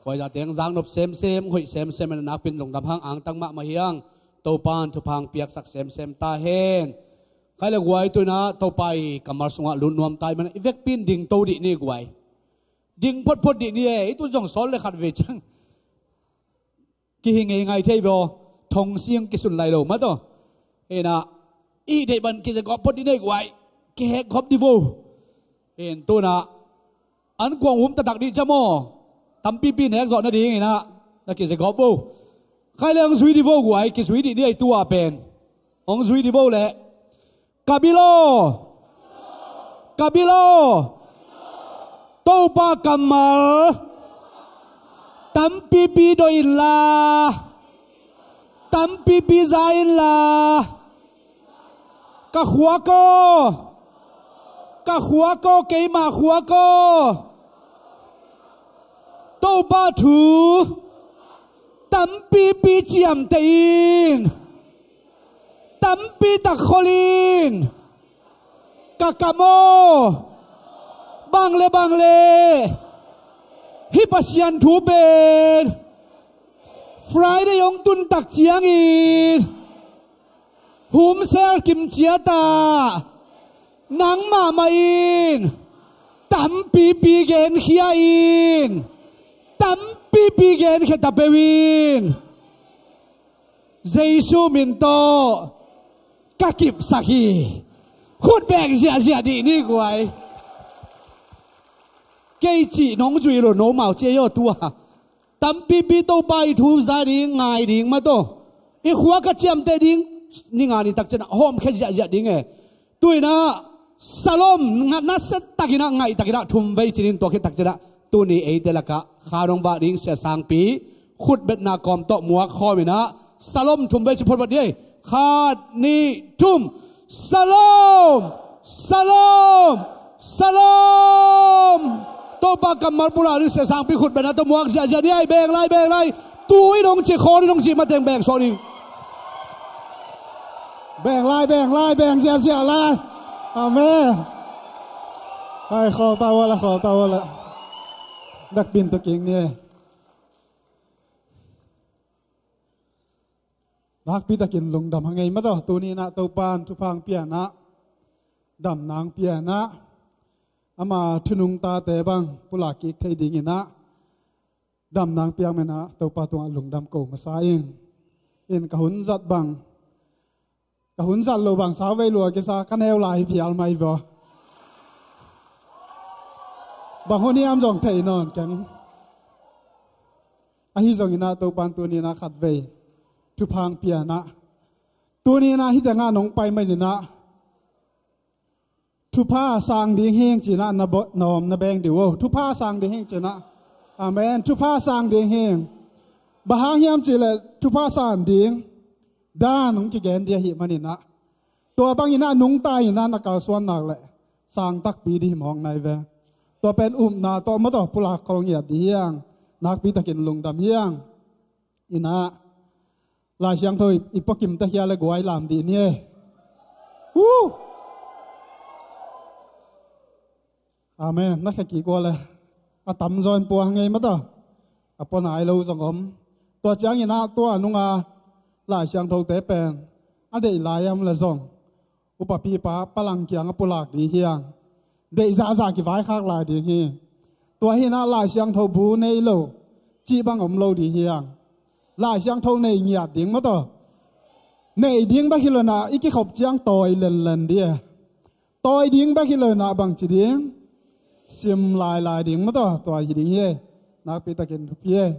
khoi ra tiếng giang nộp xem hội xem mình nạp pin lồng đam hang ang tăng mạ mà hiang tàu pan thu phang piak sak xem ta hen khai là guai tôi na tàu pai kamar sunga lun nuam tai mình vek pin ding tàu đi ni guai ding phot đi ni ấy tôi dòng xót lại khát về chăng kỳ hình ngày thay vào thong xiang kỳ xuân lại đầu mất rồi hè na y thầy bận kỳ sẽ góp phot đi ni guai kỳ hẹn góp đi vô hen tôi na anh quăng ta đặc đi chamo tắm pi nè dọn nó đi ngay na kỳ sẽ góp vô khai là ông duy đi vô guai kỳ duy đi đi tu à pen ông duy đi vô lẹ kabilo tàu ba kamal tắm pi do in la tắm pi za in la ka khua ko cái mà khua ko tàu ba thu tắm pi chiam tein tắm pi tak kholin kakamo bang le hipasian thu ben Friday yong tun tak chiang in hum sel kim chia ta nang ma in tam pi gen khia in tam pi gen kheta pewin Giêsu min to kakip sakhi khut beng zia đi ni guai cây chỉ nong duy rồi nấu màu chia yo tua tắm pi tô bay thu ra đi ngày đi mà to i khua cái chiam tê đi ni ngài đi tắc chân hôm cái zia đi nghe tôi na salom na set takina ngày takina thum vei chinin to cái tắc chân tu ni ấy tê là cả kharong ba ding se sang pi khut bet na kom to mua kho mi na salom thum vei chipot vật đi khát ni thum Salam to ba kamal pura ni se sang pi khut bena to muak ja ni ai beng lai tu i dong chi kho ni dong chi ma teng beng so ni beng lai beng ja lai amen ai kho ta wala dak pin to king ni bác pi takin lungdam hangai ma to tu ni na to pan thu phang pia na dam nang pia na ama thunung ta te bang pula ki thei ding ina dam nang pia me na to pa tu lungdam ko ma sa in ka hun zat bang ka hun zat lo bang sa ve lo ke sa kanel lai pial mai bo bang honi am jong thei non kan a hi jong ina to pan tu ni na khat ve thu phang pia na tu ni na hi ta nga nong pai mai ni na thu pha sang ding heng chi na na bo nom na beng diwo thu pha sang ding heng chi na amen thu pha sang ding heng ba hang hiam chi le thu pha san ding da nong ki gen dia hi mani na to bang ina nung tai na na ka suan nak le sang tak pi di mong nai ve to pen na to ma to pula kol ya diang nak pi takin lungdam hiang ina lai siang thôi ipakim ta hia le guai lam di ni amen na kha ki ko le a tam zon pu ngai ma to apon ai lo zong om to chang ina to anunga lai siang tho te pen a dei lai am la zong upa pi pa palang kyang a pulak di hiang dei za ki vai khak lai di hi to hi na lai siang tho bu nei lo chi bang om lo di hiang lai siang thâu này nhiệt tiếng mất rồi này tiếng bác khi lời nào ít cái khẩu trang tỏi lần đi tỏi tiếng bác khi lời nào bằng chỉ tiếng xiêm lại tiếng mất rồi tỏi chỉ tiếng ye nãy bị ta kiến thục ye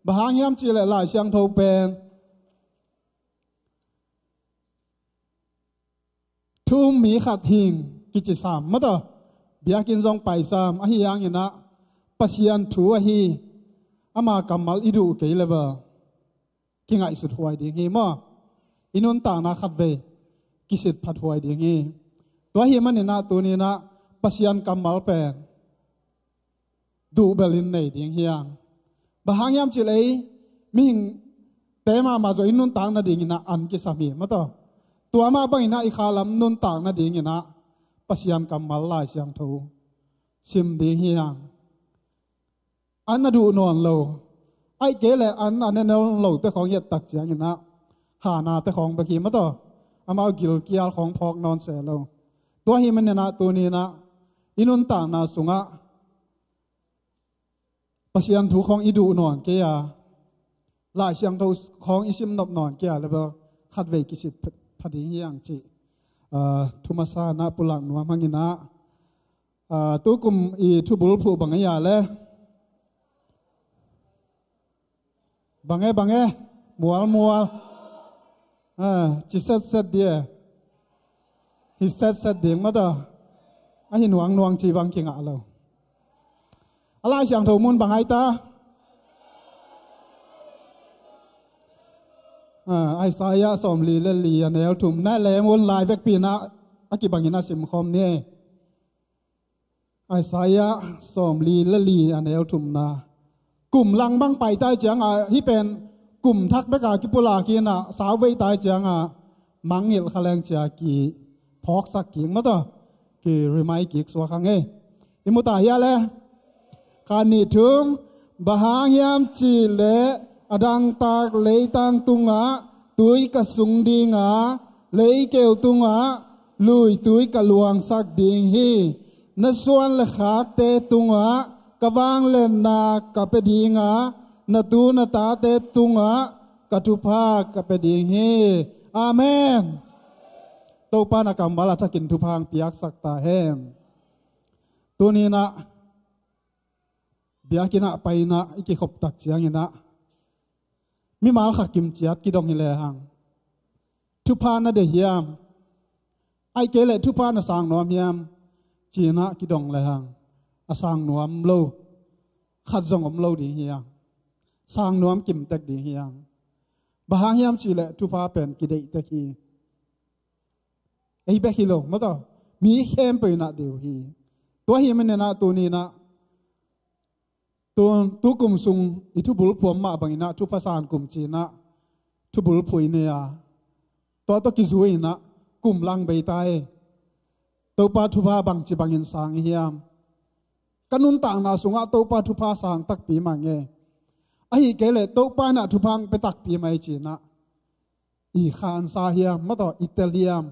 bà hàng hiếm chỉ lại lai siang thâu pen thu mỹ khát hình kí chỉ sám mất rồi bia kinh dòng bài sám ahi yang như na pasian thu ahi ama kamal idu cái level ki ngai sut huai ding hi mo inun ta na khat ve ki sit phat huai ding hi to hi man na tu ni na pasian kamal pen du belin nei ding hiang ba hang yam chi lei ming te ma zo inun ta na ding na an ki sami ma to tua ma bang na i khalam nun ta na ding na pasian kamal lai siang tho sim ding hiang an na du non lo ai kế lệ ăn anh nên lâu tớiของเหยียดตักเจียงนะหานาแต่ของบางทีมาต่ออามากิลเกียลของพอกนอนเสร็จแล้วตัวหิมันเนี่ยนะตัวนี้นะอินุนต่างนาสุงะปัสยันถูของอิดูนอนเกียหลายเสียงถูของอิซิมนบนอนเกียแล้วก็ขัดเวกิสิทพอดีอย่างจีทุมาซานะปุลังนัวมังกินะตัวกลุ่มอีทุบุลผู้บางอย่างเลยบางมัวจิเซตเดียฮิเซตเดียงมาต่ออันนี้นวงจีบางเก่งอ่ะเราอะไรเสียงถูมุนบางไงตาไอ้สายะสมลีเลลีอันเดียวถุ่มนั่นแหละมุนลายเบกปีนะอากิบังยินาสิมคอมเนี่ยไอ้สายะสมลีเลลีอันเดียวถุ่มนากลุ่มลังบังไปใต้เจียงที่เป็นกลุ่มทักเบกากิปุลากินะสาวเวใต้เจียงมังเงลขลังเจียกีพอกสักกิ่งมาต่อกีริไมกิกสวาคังเออิมุตายาเลการนิทุงบาหางยามจีเลอดังตากเลยตังตุงตุยกสุงดิงเลยเกวตุงลุยตุยกลวงสักดิงฮีนส่วนเลขาเตตุงกวางเลนนากะเปดิงนตูนตาเตตุงกะทุภากะเปดิงฮีอาเมนตัวปานกรรมบาลทักินทุพังเปียกสักตาแห้งตัวนี้นะเบียกินะไปนะอีกขบตักเจียงนะมีมาขักกิมเจียดกิดองฮิเลหังทุพานะเดียมไอเกเลทุพานะสางนวมยามจีนะกิดองเลหังอาสางนวมโลขัดจงอมโลดีเฮียงสางนวมกิมเต็กดีเฮียงบางยามจีเลทุพาเป็นกิเดตะกีไอเบกิโลมาต่อมีเข้มไปนะเดียวฮีตัวฮีมันเนี่ยนะตัวนี้นะตัวกลุ่มซุงอิทุบุลพวมมาบางอินะทุภาษากลุ่มจีนะทุบุลพุยเนี่ยตัวกิจุยนะกลุ่มลังใบไตตัวปาทุภาบางจีบางอินสางเฮียมกันุนต่างนาสุงะตัวปาทุภาสางตักปีมังเงไอ้เกเลตัวปานะทุพังไปตักปีไม่จีนะอีขานซาเฮียมมาต่ออิตาเลียม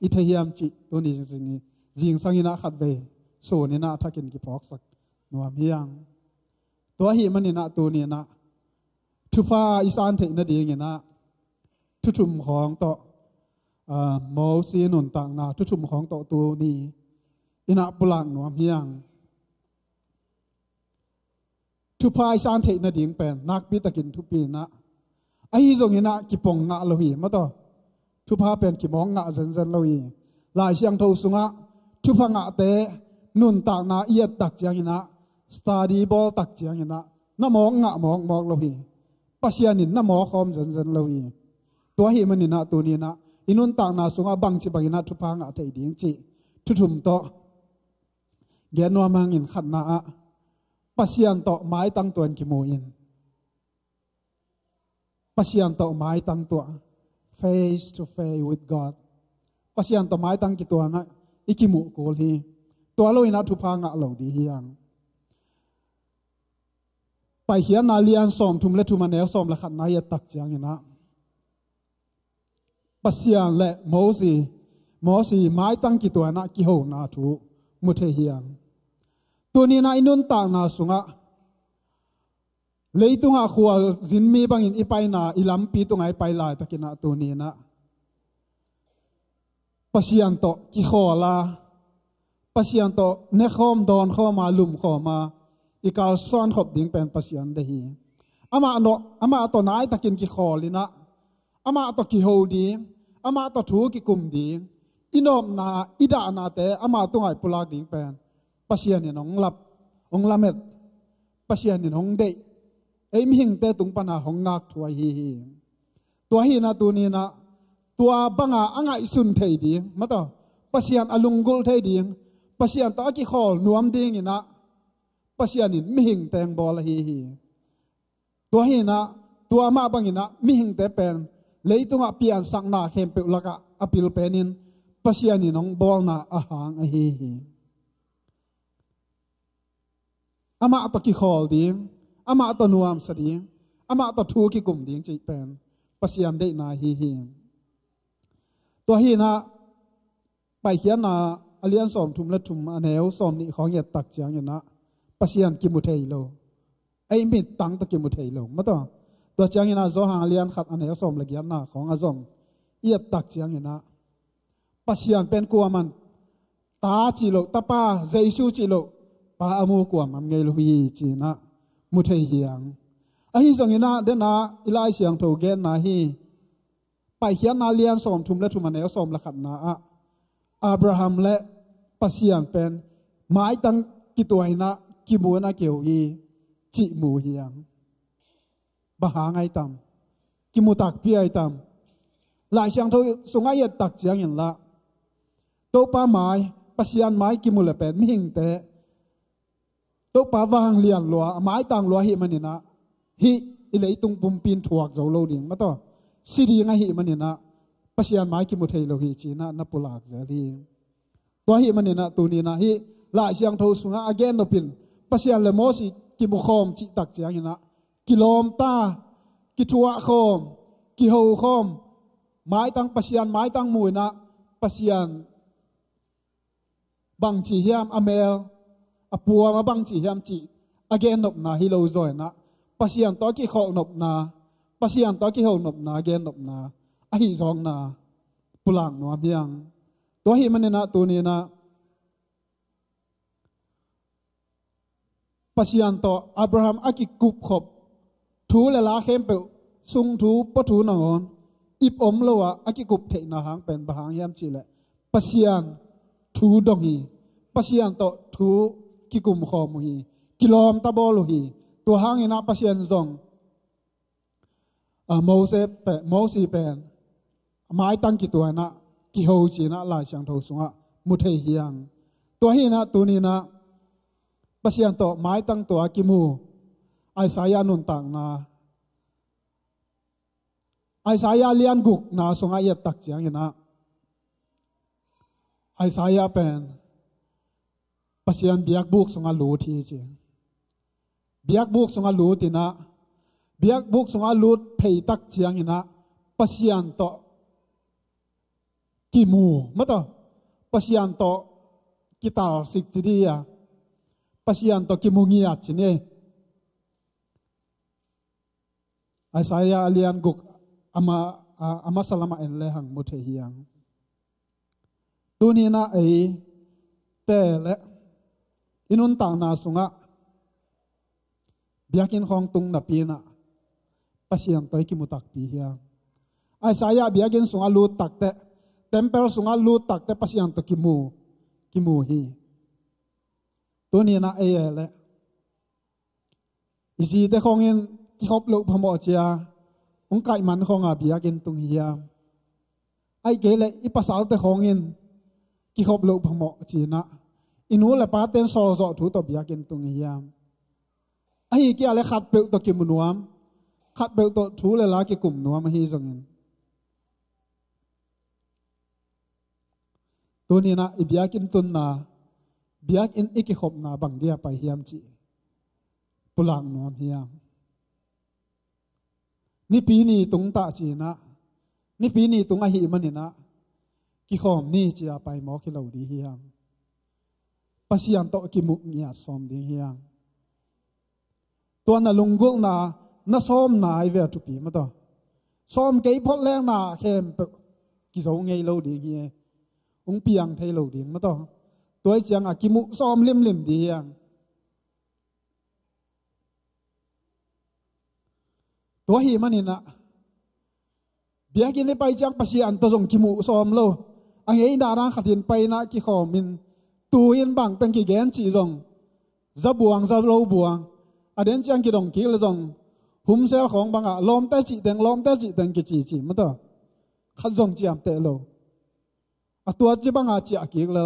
อิตาเลียมจีตัวนี้จริงๆจิงสังอินะขัดเวโซนี่นะทักกินกิพอกสักนัวเฮียงตัวหิมันนี่นะตัวนี้นะทุฟ้าอีสานเทคนาดีเงี้ยนะทุชุมของต่อโมซีนุนต่างนะทุชุมของต่อตัวนี้อินะปุลังหนวมเฮียงทุฟ้าอีสานเทคนาดีเป็นนักบิตกินทุปีนะไอ้ทรงนี้นะกิปงงะโลหิมาต่อทุฟ้าเป็นกิมองงะเซนเซนโลหิลายเชียงทูสุงะทุฟ้างะเตนุนต่างนะเอียดตักเจียงนะสตาร์ดีบอลตักเจียงนะน้ามองงะมองโลหิปัสยานินน้ามอคอมเซนเซนโลหิตัวหิมันนี่นะตัวนี้นะอินุนต่างนาสุงะบังจิบังนะทุพังะเตดิงจิทุถุมโตเกียนวามังอินขัดนาปัสยันโตไม้ตั้งตัวกิโมอินปัสยันโตไม้ตั้งตัว face to face with God ปัสยันโตไม้ตั้งกี่ตัวนะอิกิมุโกลีตัวเราอินะทุพังะเหล่าดีเฮียงไปเขียนนาเลียนสอมทุมและทุมันเอลสอมละขัดนายตักเจียงนะปัสยานและโมสีไม้ตั้งกี่ตัวนะกี่โหนาถูมุเทเฮียงตัวนี้นะอินุนต่างนาสุงะเลยตุงอาขัวจินมีบางอินอีไปนาอิลัมปีตุงไอไปลายตะกินะตัวนี้นะปัสยานโตกี่ขอลาปัสยานโตเนคอมดอนข้อมาลุมข้อมาอีกาลซ้อนขบดิ่งเป็นปัสยันเดฮีอามาตัวนายตะกินกี่ขอลินะอามาตัวกี่โฮดีอามาตัวถูกี่กลุ่มดีอินอมนาอิดานาเตอามาตัวไงปุลากดิ่งเป็นปัสยันนี่น้องลับองละเม็ดปัสยันนี่น้องเดไอ้มิหิงเตตุงปนาของนักทัวฮีตัวฮีนะตัวนี้นะตัวบังอ่างอิสุนเทดีมาต่อปัสยันอลุงกุลเทดีปัสยันตัวกี่ขอนวมดิ่งนะปัสยานินมิหิงแตงบอลฮีตัวฮีนะตัวมาบังอินะมิหิงแต่เป็นเลยตัวเปลี่ยนสังนาเข้มเปลกะอภิลเปนินปัสยานินน้องบอลนาอาหางฮีอามาตัวกี่ขอลดีอามาตัวนวมสดี ama to thu ki kum ding chi pen pasian de na hi hi to hi na pai hian na alian som thum la thum aneu som ni khong ya tak chang ya na pasian ki mu thei lo ai mi tang ta ki mu thei lo ma to chang ya na zo hang alian khat aneu som la gian na khong a zong ia tak chang ya na pasian pen ku man ta chi lo ta pa jesu chi lo pa amu ku am ngei lo hi chi na mu thei hiang a hi zong ina de na ilai siang tho gen na hi pai hian na lian som thum la thum aneu som la khat na a Abraham le pasian pen mai tang ki toina ki mu na keu hi chi mu hiang ba ha ngai tam ki mu tak pi ai tam lai siang tho sunga ye tak chiang yin la to pa mai pasian mai ki mu le pen mi hing te to pa wang lian lua mai tang lua hi manina hi ilei tung pum pin thuak zo lo ding ma to sidi nga hi manina pasian mai ki mu thei lo hi chi na na pulak zali to hi manina tu ni na hi la siang tho sunga again no pin pasian le mo si ki mu khom chi tak chiang ina kilom ta ki thua khom ki ho khom mai tang pasian mai tang mu na pasian bang chi hiam amel apua ma bang chi hiam chi again nop na hi lo zoi na pasian to ki khol nop na pasian to ki ho nop na again nop na a hi zong na pulang no biang to hi manena tu ni na pasian to Abraham aki kup khop thu le la khem pe sung thu pa thu na on ip om lo wa aki kup the na hang pen ba hang yam chi le pasian thu dong hi pasian to thu ki kum khom hi kilom ta bol hi to hang ina pasian zong Moses pen mai tang ki to na ki ho chi na la chang tho sunga mu thei hiang to hi na tu ni na pasian to mai tang to ki mu Isaiah nun tang na Isaiah lian guk na sunga ya tak chiang ina Isaiah pen pasian biak buk sunga lu thi chi biak buk sunga lu ti na biak buk sunga lut phei tak chiang ina pasian to ki mu ma to pasian to ki tal sik ti dia pasian to ki mu ngia chi ne Isaiah alian guk ama salama en le hang mu the hiang tu ni na ei te le inun ta na sunga biakin khong tung na pi na pasian toi ki mu tak pi hiang Isaiah biakin sunga lut tak te temple sunga lut tak te pasian to ki mu hi tu ni na ei le isi te khong in ki hop lo phamo chia ung kai man khong a biakin tung hiam ai ke le I pasal te khong in ki hop lo phamo chi na inu le pa ten so zo thu to biakin tung hiam ai ki ale khat pe to ki munuam khat pe to thu le la ki kum nuam hi zongin tu ni na I biakin tun na biakin iki hop na bang dia pa hiam chi pulang nuam hiam ni pi ni tung ta chi na ni pi ni tung a hi manina ki khom ni chi a pai mo ki lo di hiam pasian to ki mu nya som ding hiang to na lungul na som na ai ve tu pi ma to som ke phot leng na khem ki zo ngei lo ding hi ung piang thei lo ding ma to toy chiang a ki mu som lim lim di hiang to hi manina biakin ni pai chang pasian to zong ki mu som lo ang ei da rang khatin pai na ki khomin tu in bang tang ki gen chi zong za buang za lo buang aden chang ki dong ki le zong hum sel khong banga lom ta chi teng ki chi ma to khat zong chiam te lo a tua chi banga chi a ki lo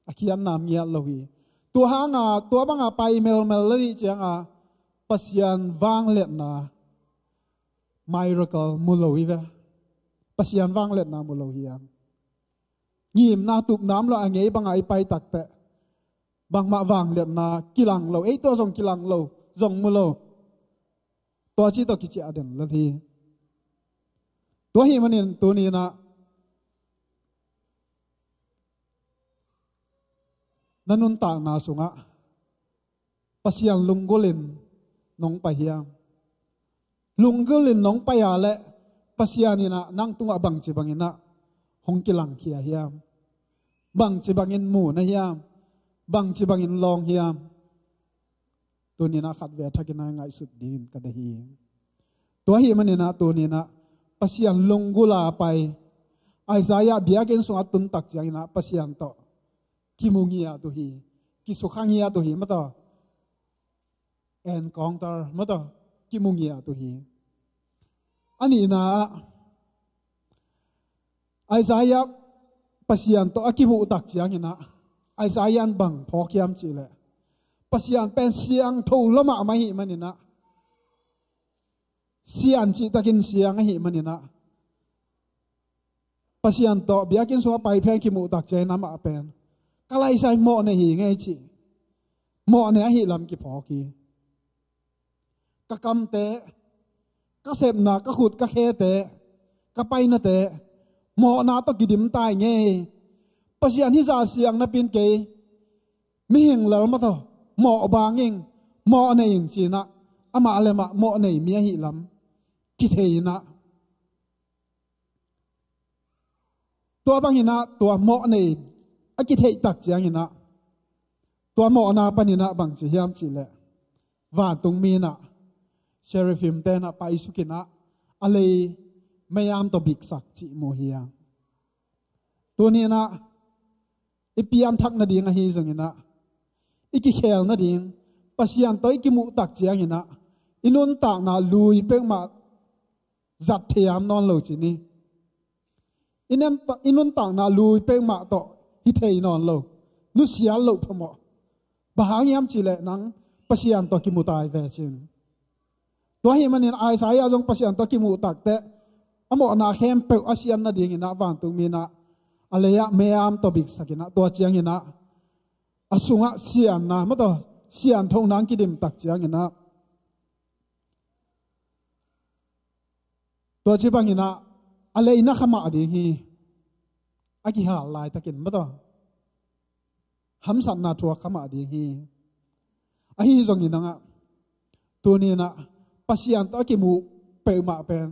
a kiam nam ya lo hi tu hanga tu banga pai mel li chang a pasian wang let na miracle mulo hi ve pasian wang let na mulo hiam ngim na tup nam lo angei bang ai pai tak te bang ma wang let na kilang lo ei to zong kilang lo zong mulo ตัวจีตัวกิจเด่นละทีตัวหิมันตัวนี้นะนันนุนต่างนาสุงะปัสยังลุงกุลินน้องไปเฮียลุงกุลินน้องไปยาเละปัสยานี่นะนั่งตุงบังจีบังอินะหงกิลังเขียเฮียบังจีบังอินหมู่นะเฮียบังจีบังอินลองเฮียตัวนี้นะขัดเวทกินง่ายสุดดีนกันเฮียตัวหิมันนี่นะตัวนี้นะปัสยังลุงกุลาไปไอ้สายเบียกินสุงตุนตักจังนะปัสยังต่อกิมุงียตัวฮีกิสุขังงียตัวฮีมาต่อแอนกองตามาต่อกิมุงียตัวฮีอันนี้นะไอ้สายปัสยังต่อกิมุตักจังนะไอ้สายันบังพอกยามจีเลยปัสยังเป็นเสียงทูลละมาไม่หิมันนี่นะเสียงจีตะกินเสียงหิมันนี่นะปัสยังต่อเบียกินสัวไปแพงกิมุตักใจน้ำมาเป็นก็ไล่ใส่หม้อในหิไงจีหม้อในหิลำกิพอกีกะกำเตะกะเสพนักกะขุดกะเคเตะกะไปนะเตะหม้อนาต้องกิดิมตายไงปัสยันที่จ่าเสียงนับเป็นเกยไม่เห็นแล้วมาต่อหม้อบางเองหม้อในอย่างจีนะอามาอะไรมาหม้อในเมียหิลำกิเทนะตัวบางหินะตัวหม้อในอากิเทตักเจียงนะตัวหม้อนาปนินะบางจียามจีเลยว่าตรงมีนะเชอริฟิมเตนะไปสุกินะอะไรไม่ยามตัวบิกสักจีโมเฮียตัวนี้นะอีปีอันทักนาดีงาฮีสังนะอีกิเคลนาดีงปัสยันตัวอีกิมุตักเจียงนะอินุนตากนาลุยเป็กมาจัดเทียมนอนโลจินีอินุนตากนาลุยเป็กมาต่อฮิเทยนอนโลนุเสียโลพมอบางยามจีเลนังปัสยันตัวกิมุตายเวจินตัวหิมันเนี่ยไอสายจงปัสยันตัวกิมุตักเตะอโมนาเข้มเปิลอาเซียนนาดีงนะวางตรงมีนะอะไรอะเมียมตัวบิกสักนะตัวเจียงนะอาสุงะเสียนนะมาตัวเสียนทงนังกิดิมตักเจียงนะตัวจีบังนะอะไรนักขมาดีฮีอากิฮาลายตะกินมาตัวหำสันนาทัวขมาดีฮีอาฮีจงยินังตัวนี้นะปัสยันตัวกิมูเปิลมาเป็น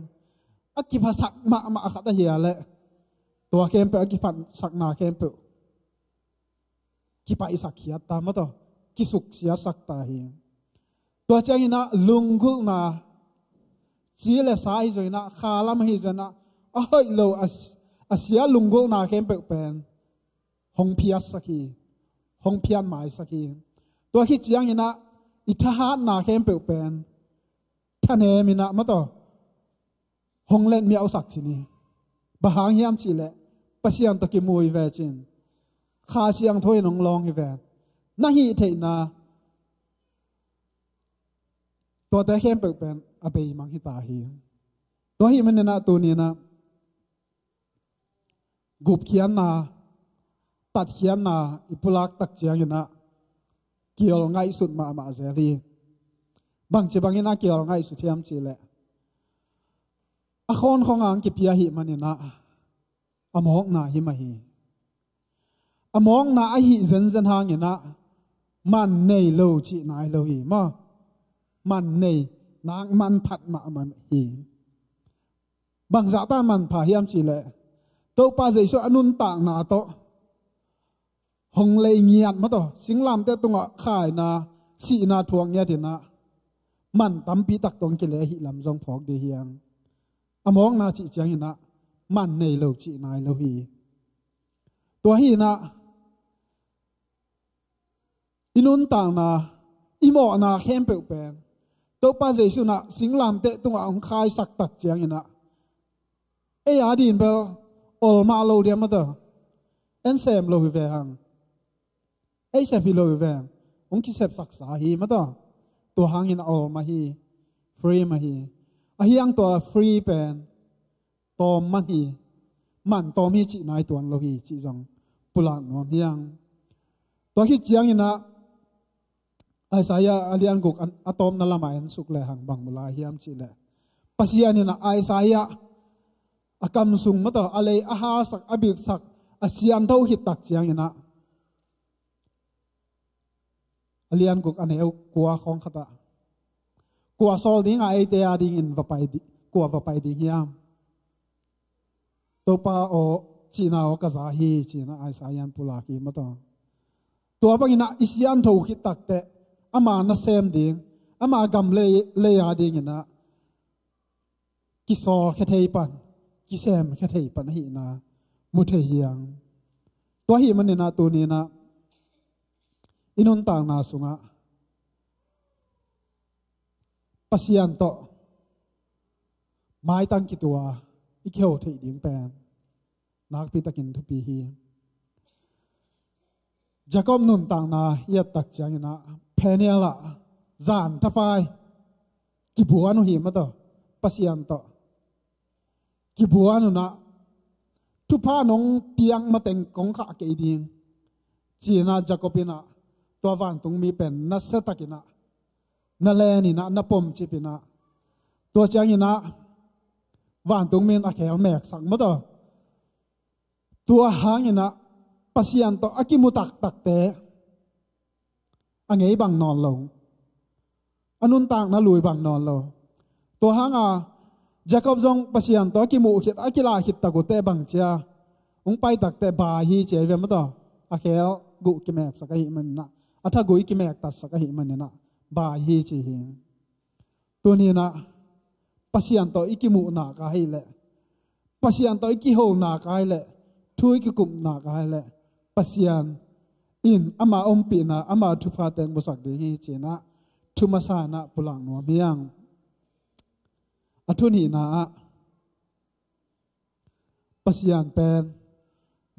อากิภาษามาขัดเหียเลยตัวเข้มเปกิฟันสักนาเข้มเปกิไปสักเขียตามมาต่อกิสุกเสียสักตาเฮียตัวเจ้าหินะลุงกุนาจีเลสายจอยนะขาลำฮิจนะเฮ้ยโลอาเสียลุงกุนาเข้มเปเป็นหงเพียสักทีหงเพียนหมายสักทีตัวขี้เจียงหินะอิทหารนาเข้มเปเป็นท่านเอมินะมาต่อหงเล่นมีเอาสักทีนี้บางยามจีเลปัสยังตะกิมวยเวจินข้าเสียงถ้วยนองลองให้แวนั่งฮีเทนาตัวแต่เข้มเปิดเป็นอเบยมังฮิตาฮีตัวฮีมันเนี่ยนะตัวนี้นะกุบเขียนนาตัดเขียนนาอิปุลักตักเจียงอยู่นะเกี่ยวง่ายสุดมาเสรีบางจีบางนี่นะเกี่ยวง่ายสุดที่ยามจีเลอคอนของอังกิพิยาหิมันเนี่ยนะอมองนาหิมาหิอมองนาหิเซนเซนหางเนี่ยนะมันเนยโลจินายโลหิมามันเนยนางมันผัดมามันหิบางสาตามันพาหิมจีเลยโตปาเจสุอนุนต่างนาโตหงเลยเงียดมาโตสิงลำเตตงะข่ายนาสีนาทวงเนี่ยเถนะมันตั้มปีตักตรงกิเลหิลำจงพอกเดียงอมองนาจิจังหินะมันในโลกจีนายโลหีตัวหินะอินุนต่างนาอิโมนาเข้มเปลวแปลงตัวป้าเจสุนะสิงลามเตะตรงองคายสักตักจังหินะเอียดินเปลอลมาโลเดียมาเตอเอ็นเซมโลหิเวหังเอเซฟิโลหิเวงองคิเซฟสักษาหีมาเตอตัวหางหินะอลมาหีฟรีมาหีอายังตัวฟรีเป็นตอมมันฮีมันตอมฮีจีนายตัวโลฮีจีจงปุลังนวมยังตัวที่เจียงนะ ai saya alian guk atom na lamain suk le hang bang mula hiam chi le pasian ina ai saya akam sung mata alei aha sak abik sak asian tho hit tak chiang ina alian guk aneu kwa khong khata kwa sol ding ai te a ding in vapai di kwa vapai ding hiam to pa o china o ka za hi china ai sayan pula ki mata to bangina isian tho hit tak te ama na sem ding ama gam le ya ding ina ki so khe thei pan ki sem khe thei pan hi na mu the hiang to hi man na tu ni na inun tang na sunga pasian to mai tang ki tua ikheo thei ding pen nak pi takin thu pi hi Jacob nun tang na yat tak chang ina pheniala zan thafai ki buanu hi ma to pasian to ki buanu na tu pha nong piang ma teng kong kha ke ding china Jacobina to wang tung mi pen na setakina na le ni na pom chipina to chang ina wang tung min a khel mek sak ma to tua hang ina pasian to akimutak takte angei bang non lo anun tang na lui bang non lo to hanga Jacob jong pasian to akimu hit akila hit tagote bang chia ung pai takte ba hi che ve ma to a khel gu ki mek sakai man na atha gui ki mek tat sakai man na ba hi chi hi to ni na pasian to ikimu na ka hi le pasian to iki ho na ka hi le thui ki kum na ka hi le pasian in ama ompi na ama thupha teng bosak de hi chena thumasa na pulang no miang athuni na pasian pen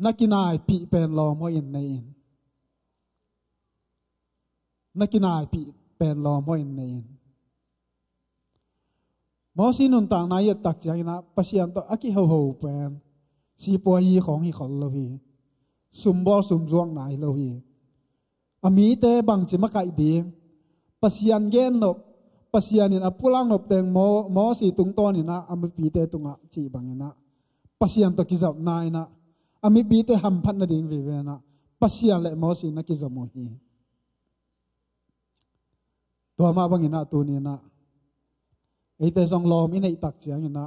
nakinai pi pen lo mo in nei nakinai pi pen lo mo in nei mo sinun tang na yet tak chang na pasian to aki ho ho pen si po hi khong hi khol lo hi sumbo sumjuang nai lo hi ami te bang chi ma kai ding pasian gen no pasian in apulang no teng mo si tung ton ina ami pi te tunga chi bang ina pasian to kizap nai na ami pi te ham phan na ding ve ve na pasian le mo si na kizamo hi to ma bang ina tu ni na ite song lom in ei tak chiang ina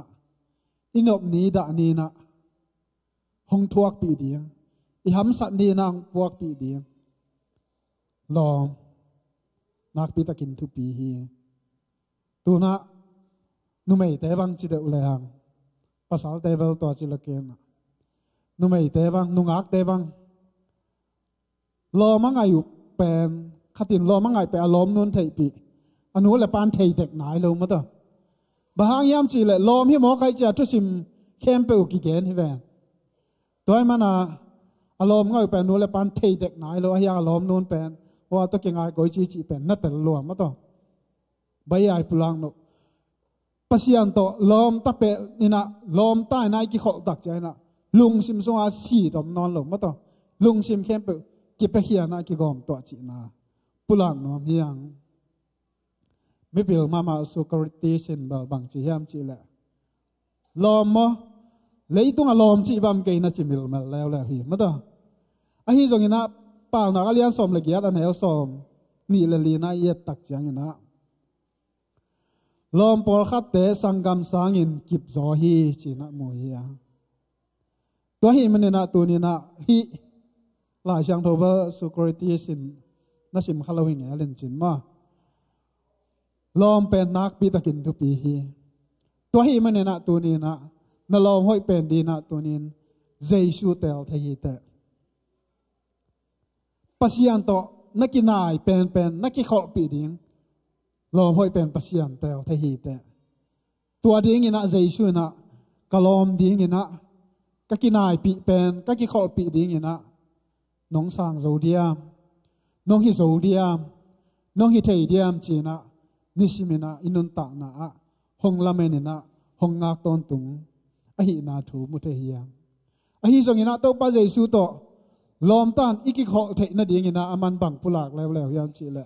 inop ni da ni na hong thuak pi ding i ham sat ni nang puak pi ding lom nak pi takin thu pi hi tu na nu mei te bang chi de le hang pasal te vel to chi la ken nu mei te bang nu ngak te bang lo ma ngai u pen khatin lo ma ngai pe alom nun thei pi anu le pan thei tek nai lo ma to ba hang yam chi le lom hi mo kai cha thu sim khem pe u ki gen hi ven toy mana alom ngai pe nu le pan thei tek nai lo ya alom nun pen wa to ke ngai goi chi chi pen na tel lo ma to bai ai pulang no pasian to lom ta pe nina lom tai nai ki khol tak chai na lung sim so a si dom non lo ma to lung sim khem pe ki pe hia na ki gom to chi na pulang no miang mi bil mama security sin ba bang chi hiam chi la lom mo leitung a lom chi bam ke na chi mil mal lew le hi ma to a hi zong ina pa na ka lian som le giat an hel som ni le li na yet tak chang ina lom por khat te sangam sangin kip zo hi chi na mo hi ya to hi man na tu ni na hi la chang tho ba security sin na sim khalawing alen chin ma lom pen nak pi takin thu pi hi to hi man na tu ni na lom hoi pen di na tu nin jesu tel thei te pasian to nakinai pen naki khol pi ding lom hoi pen pasian tel thei te tua ding ina jesu na kalom ding ina kakinai pi pen kaki khol pi ding ina nong sang zodiam nong hi zodiam nong hi thei diam china nisimina inun ta na hong lamenina hong ngak ton tung a hi na thu mu the hiang a hi zong ina to pa jesu to lom tan iki khol the na ding ina aman bang pulak lew lew yam chi le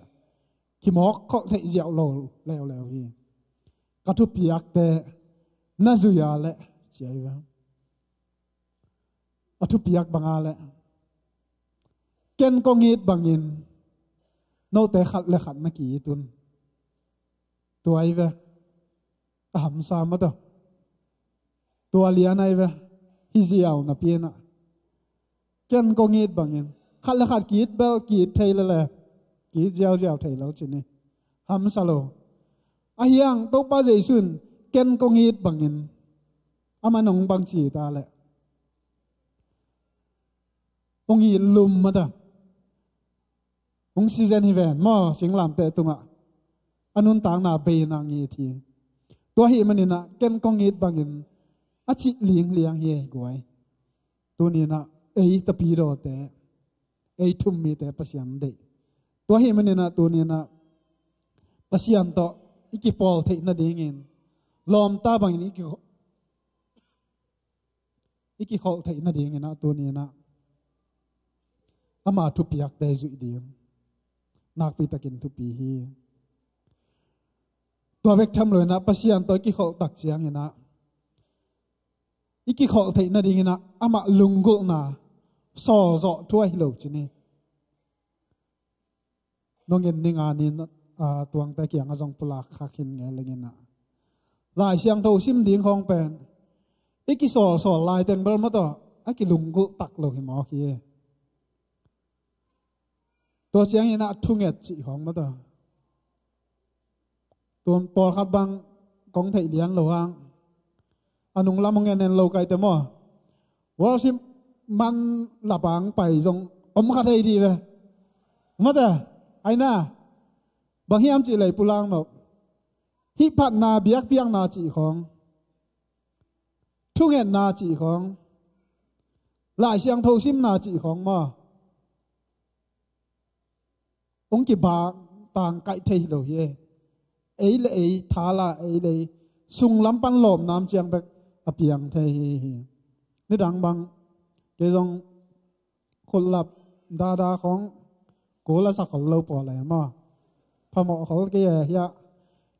ขีหมอกเขาเทเจียวโลแล้วฮีกระทุเปียกแต่น่าจุยาเละเจียวกระทุเปียกบางอาเละเกณฑ์กงีดบางอินโนแต่ขัดและขัดนักกีตุนตัวไอ้เวตามสามมาตัวเลียนไอ้เวฮิเจียวนับเปียนะเกณฑ์กงีดบางอินขัดและขัดกีดเบลกีดเทยเลยกีเจียวเทยแล้วจีนี่ฮัมซาโลอายังตกป้าใจสุนเกณฑ์กงีดบางอินอามันองบางจีตาแหละองอีลุมมาองซีเซนฮิเวนมอสิงลามเตตุงะอนุนต่างนาเบนางยีทีตัวหิมันนี่นะเกณฑ์กงีดบางอินอาชิเลียงเย่กวยตัวนี้นะตะปีโรแต่ทุ่มมีแต่ปัสยันเดตัวหิมันนี่นะตัวนี้นะปัสยันโตอีกิปอลเทน่าดีเงินลอมตาบางนี้อีกิขอเทน่าดีเงินนะตัวนี้นะอามาทุปียกได้จุดเดียวนักปีตะกินทุปีฮีตัวเวกทำเลยนะปัสยันโตอีกิขอตักเสียงเงินนะอีกิขอเทน่าดีเงินนะอามาลุงกุนะสอจอถ้วยเหลวจีนี่น้องเงินในงานนี้ตัวงแต่เกี่ยงอาจงปลากขากินไงอะไรเงี้ยนะลายเสียงโทซิมดิ้งของเป็นอีกิสอลายเต็มเบลมาต่อไอ้กิลุงกุตักเหลวหิมอคีตัวเสียงนี่นะทุ่งเอ็ดจีของมาต่อตัวปอขับบางกองไทยเลี้ยงเหลวหางอนุงลำมงเงินเนนเหลวไกแต่หม้อว่าซิมันหลับหางไปจงอมขัดให้ดีเลยมาต่อไอ้น่าบางเฮียมจีเลยปุลังแบบฮิพัดนาเบียกเปียงนาจีของทุ่งเอ็ดนาจีของหลายเสียงโทซิมนาจีของมาองค์กิบาต่างไก่เทยโลเยเลยทาลาเลยสุงลำปันหลอมน้ำเจียงแบบเปียงเทยนี่ดังบางเกจงคนหลับดาของโกลสักของเราปออะไรมาพอหมอเขาเกี่ย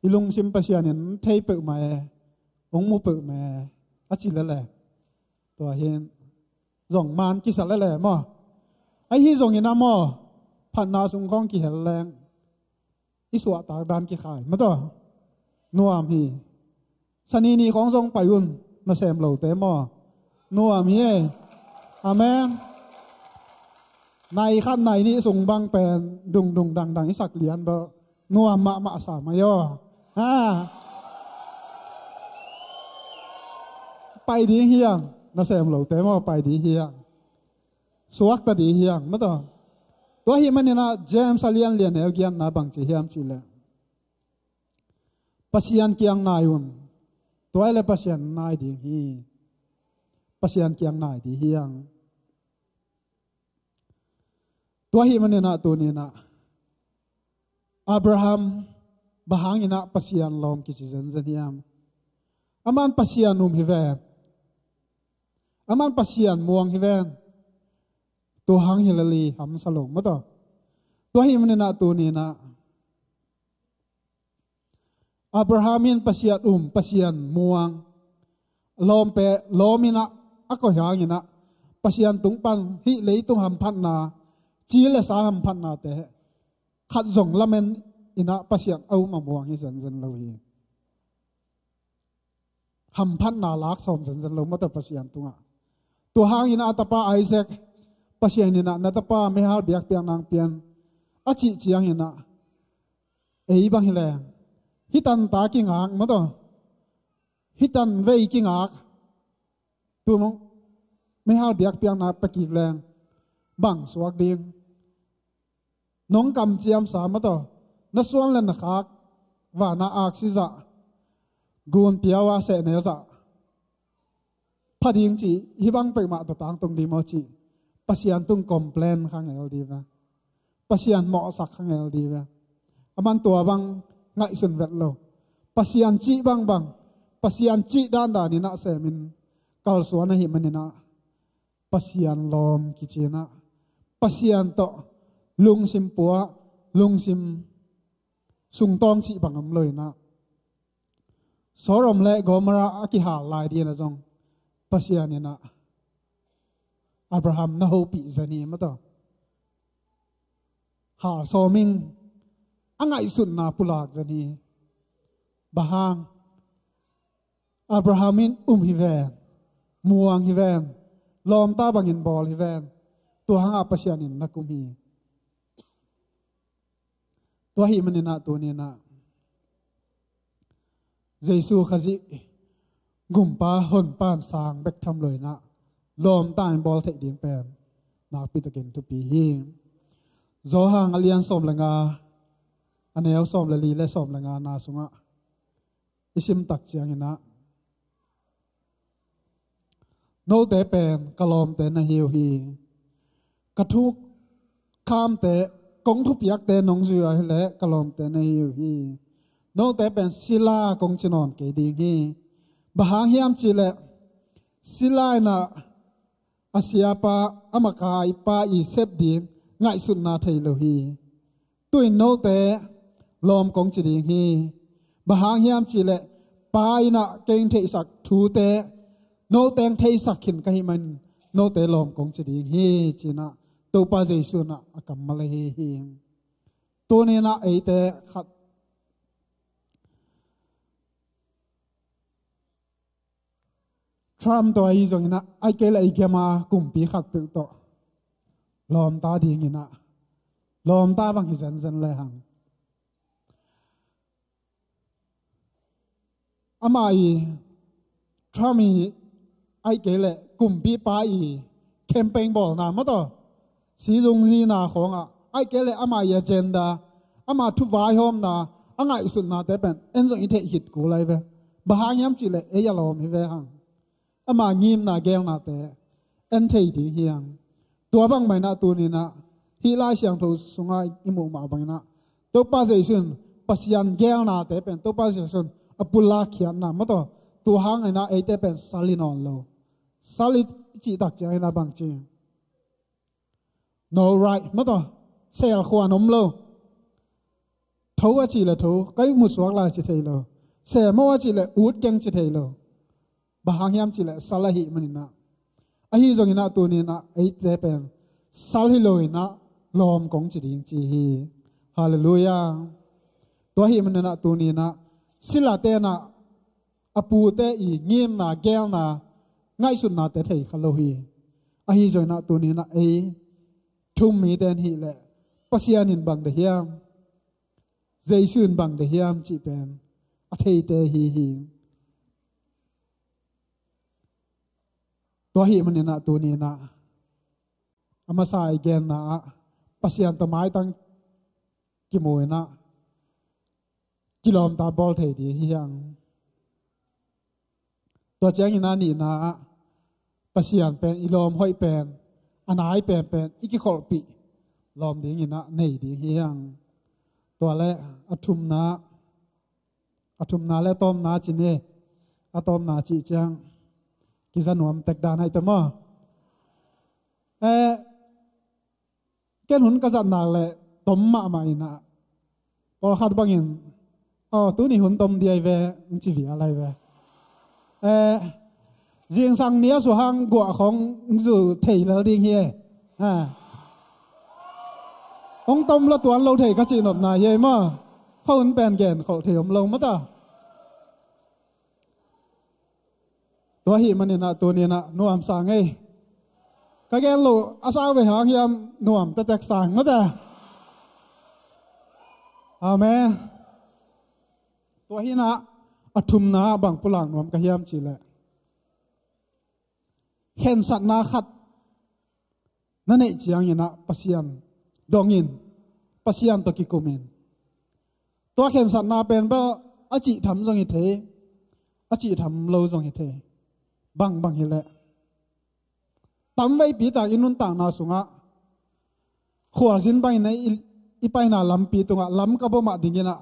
อีลุงซิมเปเชียเนี่ยเทยเปิดมาองมูเปิดมาอาจิแล้วแหละตัวเห็นส่งมานกิสัแล้วแหละมาไอ้ที่ส่งยินนะมาพันนาสุงของกี่แหลงอิสวะตากดานกี่ขายมาต่อนัวมีสนีนีของทรงไปยุ่นมาแซมเหล่าเตมอนัวมีอาเมนในขั้นในนี้ส่งบางแปลนดุงดังอิสักเหรียญบ่นัวมะสามายอไปดีเฮียงมาแซมเหล่าเตมอไปดีเฮียงสวักตดีเฮียงมาต่อตัวหิมันนี่นะเจมส์เลียนเอวกี้นาบังจีเฮียมจีเลปัสยันเกียงนายุนตัวเลปัสยันนายดีฮีปัสยันเกียงนายดีเฮียงตัวหิมันนี่นะตัวนี้นะอับราฮัมบางอินะปัสยันลอมกิจเซนเซนียมอามันปัสยันฮิเวอามันปัสยันม่วงฮิเวตัวหางฮิลลีหำสลงมาต่อตัวหิมันนะตัวนี้นะอับราฮัมินปัสยันปัสยันม่วงลอมเปลอมินะอักก็หางอินะปัสยันตุงปันฮิเลยตุงหำพันนาจีเลสาหำพันนาเตะขัดส่งละเมนอินะปัสยันเอามาม่วงฮิสันเราฮีหำพันนาลักสมสันเรามาต่อปัสยันตุงะตัวหางอินะอัตปาไอเซกปัสยันนี่นะนัตปาไม่หาเบียกเปียงนางเปียนอาจิเจียงนี่นะบางฮิแรงฮิตันตากิงากมาต่อฮิตันเวกิงากตัวน้องไม่หาเบียกเปียงนาปะกิกแรงบังสวกดิงน้องกำเจียมสามมาต่อนัสวนเล่นนักากว่านาอักซิจะกูนเปียวว่าเสเนจะพอดีจีฮิบังไปมาต่างตรงดีมอจีปัสยันตุงคอมเพลนข้างเอลดีวะปัสยันเหมาะสักข้างเอลดีวะอามันตัวบางไงสุนเวทโลปัสยันจีบางปัสยันจีด้านดานินะเสมินกอลสวนหิมันนินะปัสยันลอมกิจนะปัสยันโตลุงซิมปัวลุงซิม sung tong chi bangam loi na sorom le gomara aki ha lai dia na jong pasian na Abraham na ho pi zani ma to ha so ming angai sun na pulak zani bahang Abrahamin hi ven muang hi ven lom ta bangin bol hi ven tu hanga pasianin na kumi tu hi manina tu ni na Jesu khazi gumpa hon pan sang bek tham loi na lom ta bol thei ding pen na pi takin tu pi hi zo hang alian som langa anel som la li le som langa na sunga isim tak chiang ina no te pen kalom te na hiu hi kathuk kham te kong thu piak te nong zu a le kalom te na hiu hi no te pen sila kong chinon ke ding hi bahang hiam chi le sila na asia pa amakai pa i sep din ngai sun na thei lo hi tuin no te lom kong chi ding hi bahang hiam chi le pai na keng thei sak thu te no teng thei sak khin ka hi man no te lom kong chi ding hi china to pa jesu na akam mal hi hi to ne na ei te khat Trump to ai zong na ai ke lai kema kumpi khat pe to lom ta ding ina lom ta bang hi zan zan le hang amai Trump ai ke le kumpi pa i campaign bol na ma to si jung si na khong a ai ke le amai agenda ama thu vai hom na angai sun na te pen en zong i the hit ku lai ve bahang yam chi le e ya lom hi ve hang ama ngim na gel na te en thei di hiang tua bang mai na tu ni na hi lai siang tho sunga imu ma bang na to pa sei sun pasian gel na te pen to pa sei sun apula khian na ma to tu hang ai na e te pen salinon lo salit chi tak chai na bang chi no right ma to sel khwan om lo tho a chi la tho kai mu swak la chi thei lo se mo a chi le ut keng chi thei lo bahang yam chi le salahi manina ahi zongina tu ni na ei te pen salhi loina lom kong chi ding chi hi hallelujah to hi manina tu ni na sila te na apu te i ngim na gel na ngai sun na te thei khalo hi ahi zongina tu ni na ei thum mi ten hi le pasianin bang de hiam jaisun bang de hiam chi pen a thei te hi hi to hi manina tu ni na amasai gen na pasian tamai tang ki moi na kilom ta bol thei di hiang to chang ina ni na pasian pen ilom hoi pen anai pen pen iki khol pi lom ding ina nei di hiang to le athum na le tom na chi ne atom na chi chang kizanuam tek dan hai tamo ken hun ka zat nak le tom ma ma ina por khat bangin tu ni hun tom diai ve chi vi alai ve riêng sang nia su hang gwa khong zu thei la ding hi ông tom la tuan lo thei ka chi nop na ye ma khon pen gen khol thei om lo ma ta to hi manina to ni na nuam sang ei ka gen lo asa ve hang yam nuam ta tek sang ma ta amen to hi na athum na bang pulang nuam ka hiam chi le hen sat na khat na nei chiang ina pasian dongin pasian to ki kumin to hen sat na pen ba achi tham jong i the achi tham lo jong i the bang bang hi le tam vai pi ta inun tang na sunga khwa jin bai nei i pai na lam pi tunga lam ka bo ma dingina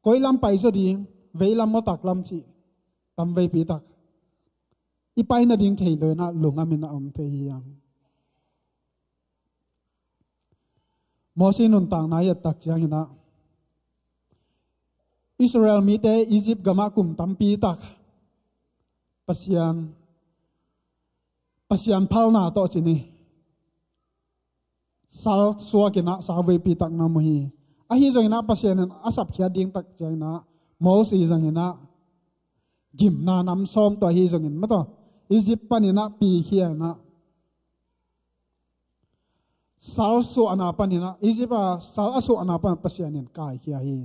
koi lam pai so ding vei lam mo tak lam chi tam vai pi tak i pai na ding thei lo na lunga min na om the hi yang mo sin nun tang na ya tak chang ina Israel mi te Egypt gama kum tampi tak pasian phalna to chini sal suakina sawe pi tak na muhi ahi jongina pasian asap khia ding tak jaina mosi jangina gimna nam som to hi jongin mato Egypt panina pi khiana sal su ana panina Egypt sal asu ana pan pasianin kai khia hi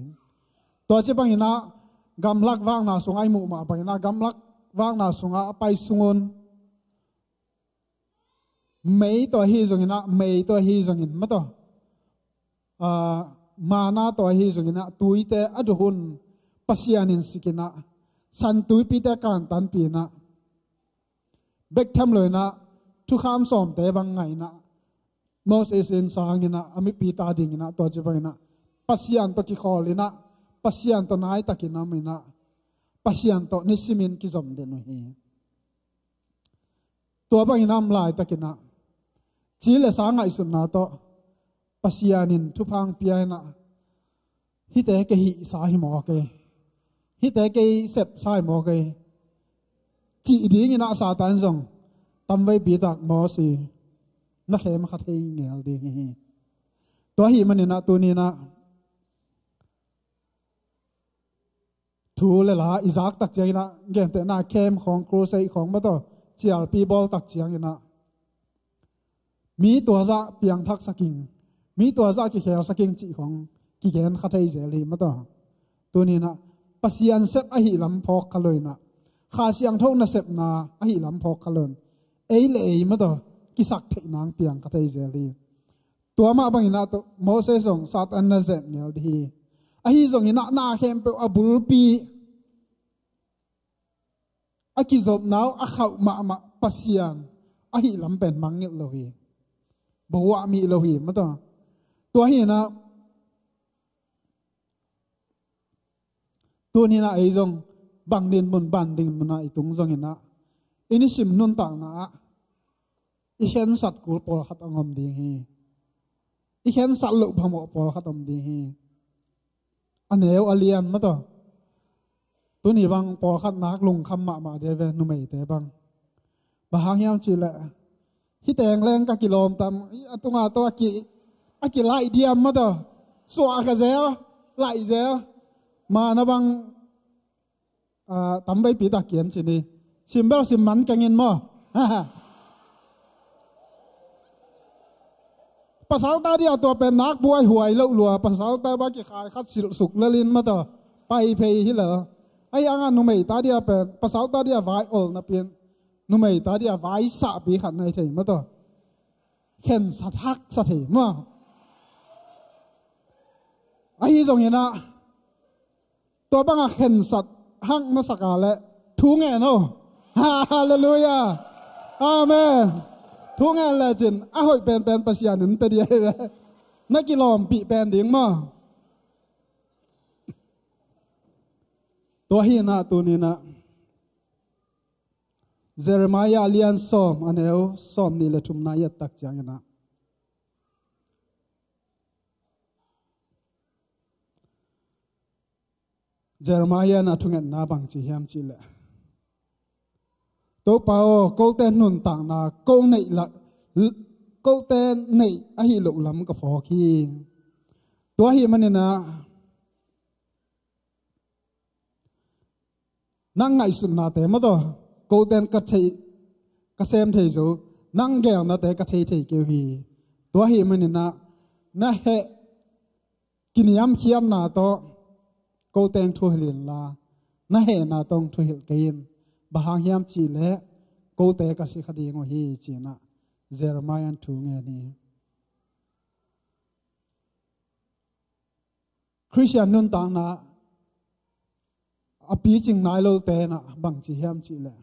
to che bangina gamlak wang na sungai mu ma bangina gamlak wang na sunga pai sungun mei to hi jongina mei to hi jongin mato mana to hi jongina tuite aduhun pasianin sikina san tui pi te kan tan pi na bek tham loina thu kham som te bang ngai na Moses in sangina ami pi ta dingina to che bangina pasian to ki kholina pasian to nai takina mina pasian to nisimin ki zom denu hi to banginam lai takina chile sangai sunna to pasianin thupang piana hite ke hi sa hi mo ke hite ke sep sai mo ke chi ding ina satan zong tamwei pi tak mo si na khem kha thei ngel ding hi to hi manina tunina thu le la izak tak changina gen te na kem khong crusade khong ma to chial pi bol tak changina mi to za piang thak saking mi to za ki khel saking chi khong ki gen kha thei zeli ma to tunina pasian sep a hi lam phok khaloina kha siang thong na sep na a hi lam phok khalon ei le ei ma to ki sak thei nang piang kha thei zeli to ma bangina to Moses song sat an na zep nel di ahi zong ina na khem pe abul pi aki zob naw a khau ma pasian ahi lam pen mangil lo hi bawa mi lo hi ma to hi na tu ni na ai zong bang din mun ban ding mun na itung zong ina ini sim nun ta na i hen sat kul pol khat angom ding hi i hen sat lo phamo pol khatom ding hi aneu alian ma to tuni bang por khat nak lung kham ma de ve nu mei te bang ba hang yam chi la hi teng leng ka kilom tam atunga to aki lai diam ma to so ka zel lai zel ma na bang tam bai pi ta kian chi ni simbel sim man kangin mo pasal ta dia to pen nak buai huai lo lua pasal ta ba ki khai khat sil suk lalin ma to pai phei hi la ai anga nu mei ta dia pen pasal ta dia vai ol na pen nu mei ta dia vai sa bi khat nai thei ma to khen sat hak sa thei ma ai zong ina to banga khen sat hak na sakale thu nge no hallelujah amen thu nge la jin a hoi pen pasian nin pe dia na kilom pi pen ding ma to hi na tu ni na Jeremiah lian som aneu som ni le thum na ya tak chang na Jeremiah na thungen na bang chi hiam chi le to pao ko ten nun tang na ko nei la ko ten nei a hi lo lam ka pho khi to hi manina nang ngai sun na te ma to ko ten ka thei ka sem thei zo nang gel na te ka thei ke hi to hi manina na he kiniam khiam na to ko ten thu hilin la na he na tong thu hil kein bahang hiam chi le ko te ka si khadi ngo hi chi na Jeremiah thu nge ni Christian nun tang na a pi ching nai lo te na bang chi hiam chi le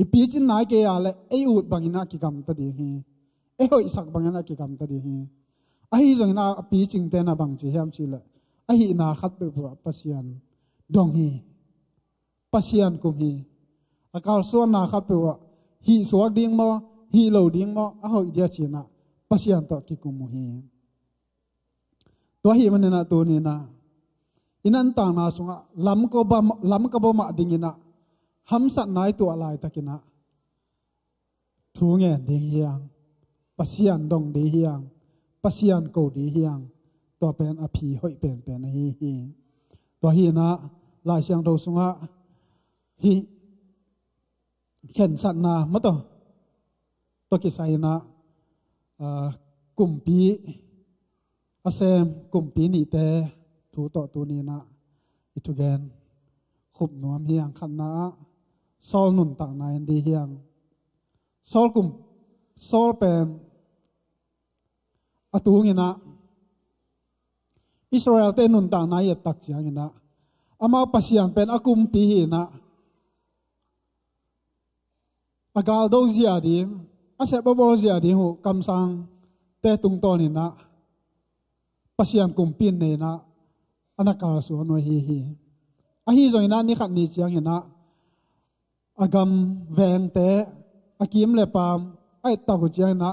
i pi chin nai ke ya le ei ut bangina ki kam ta di hi e hoi sak bangina ki kam ta di hi a hi jong na a pi ching te na bang chi hiam chi le a hi na khat pe pasian dong hi pasian kum hi akal suan na khat pe hi suak ding mo hi lo ding mo a hoi dia chi na pasian to ki kum hi to hi man na to ni na inan tang na sunga lam ko ba ma dingina ham sat nai tu alai takina thu nge ding hiang pasian dong de hiang pasian ko de hiang to pen a phi hoi pen hi to hi na lai siang do sunga hi khen sat na ma to ki sai na kumpi asem kumpi ni te thu to tu ni na itugen khup nuam hiang khan na sol nun tak na en di hiang sol pen atungina Israel te nun tak na yet tak chiangina ama pasian pen akumpi hi na agal do zia ding ase bo zia ding hu kamsang te tung to ni na pasian kumpin ne na anakal su no hi ahi zoina ni khat ni chiangina agam veng te akim le pam ai ta ku chiangina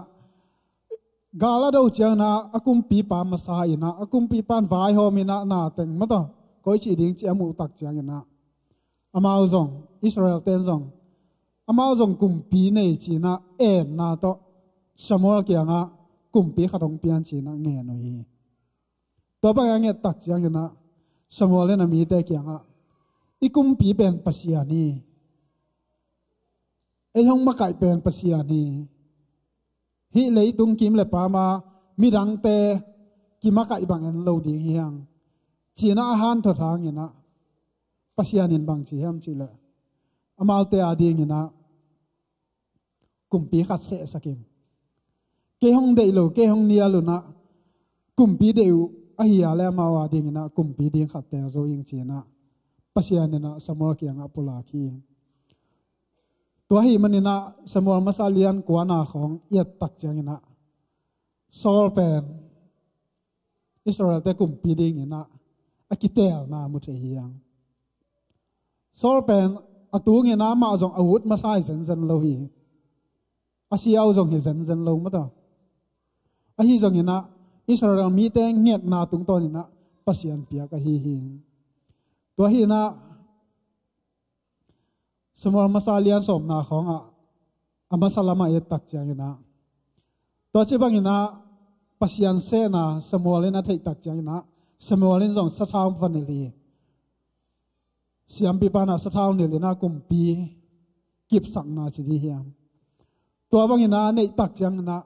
gala do chiangna akumpi pa masa ina akumpi pan vai homina na teng ma to koi chi ding chiamu tak chiangina amao zong Israel ten zong amao zong kumpi nei china em na to samuel kianga kumpi khatong pian china nge no hi to ba nge tak chiangina samuel na mi te kianga ikumpi pen pasiani e hong ma kai pen pasiani hi lei tung kim le pa ma mi rang te ki ma kai bang en lo ding hiang china han tho thang ina pasianin bang chi ham chi le amal te ading ina kumpi khat se sakim ke hong dei lo ke hong nia lu na kumpi deu a hiya le ma wa ding ina kumpi ding khat te zo ing china pasianina samol kianga pula ki to hi manina samol masalian kwana khong yet tak changina sol pen Israel te kumpi ding ina akitel na mu the hiang sol pen atung ina ma jong awut masai zen lo hi asiaw jong hi zen lo ma ta a hi jong ina Israel mi te nget na tung ton ina pasian pia ka hi to hi na samol masalian som na khonga amasalama e tak changina to che bangina pasian se na samolena thei tak changina samolen jong satham vanili siam pi pana sathau ni lena kumpi kip sang na chi di hiam to bangina nei tak changna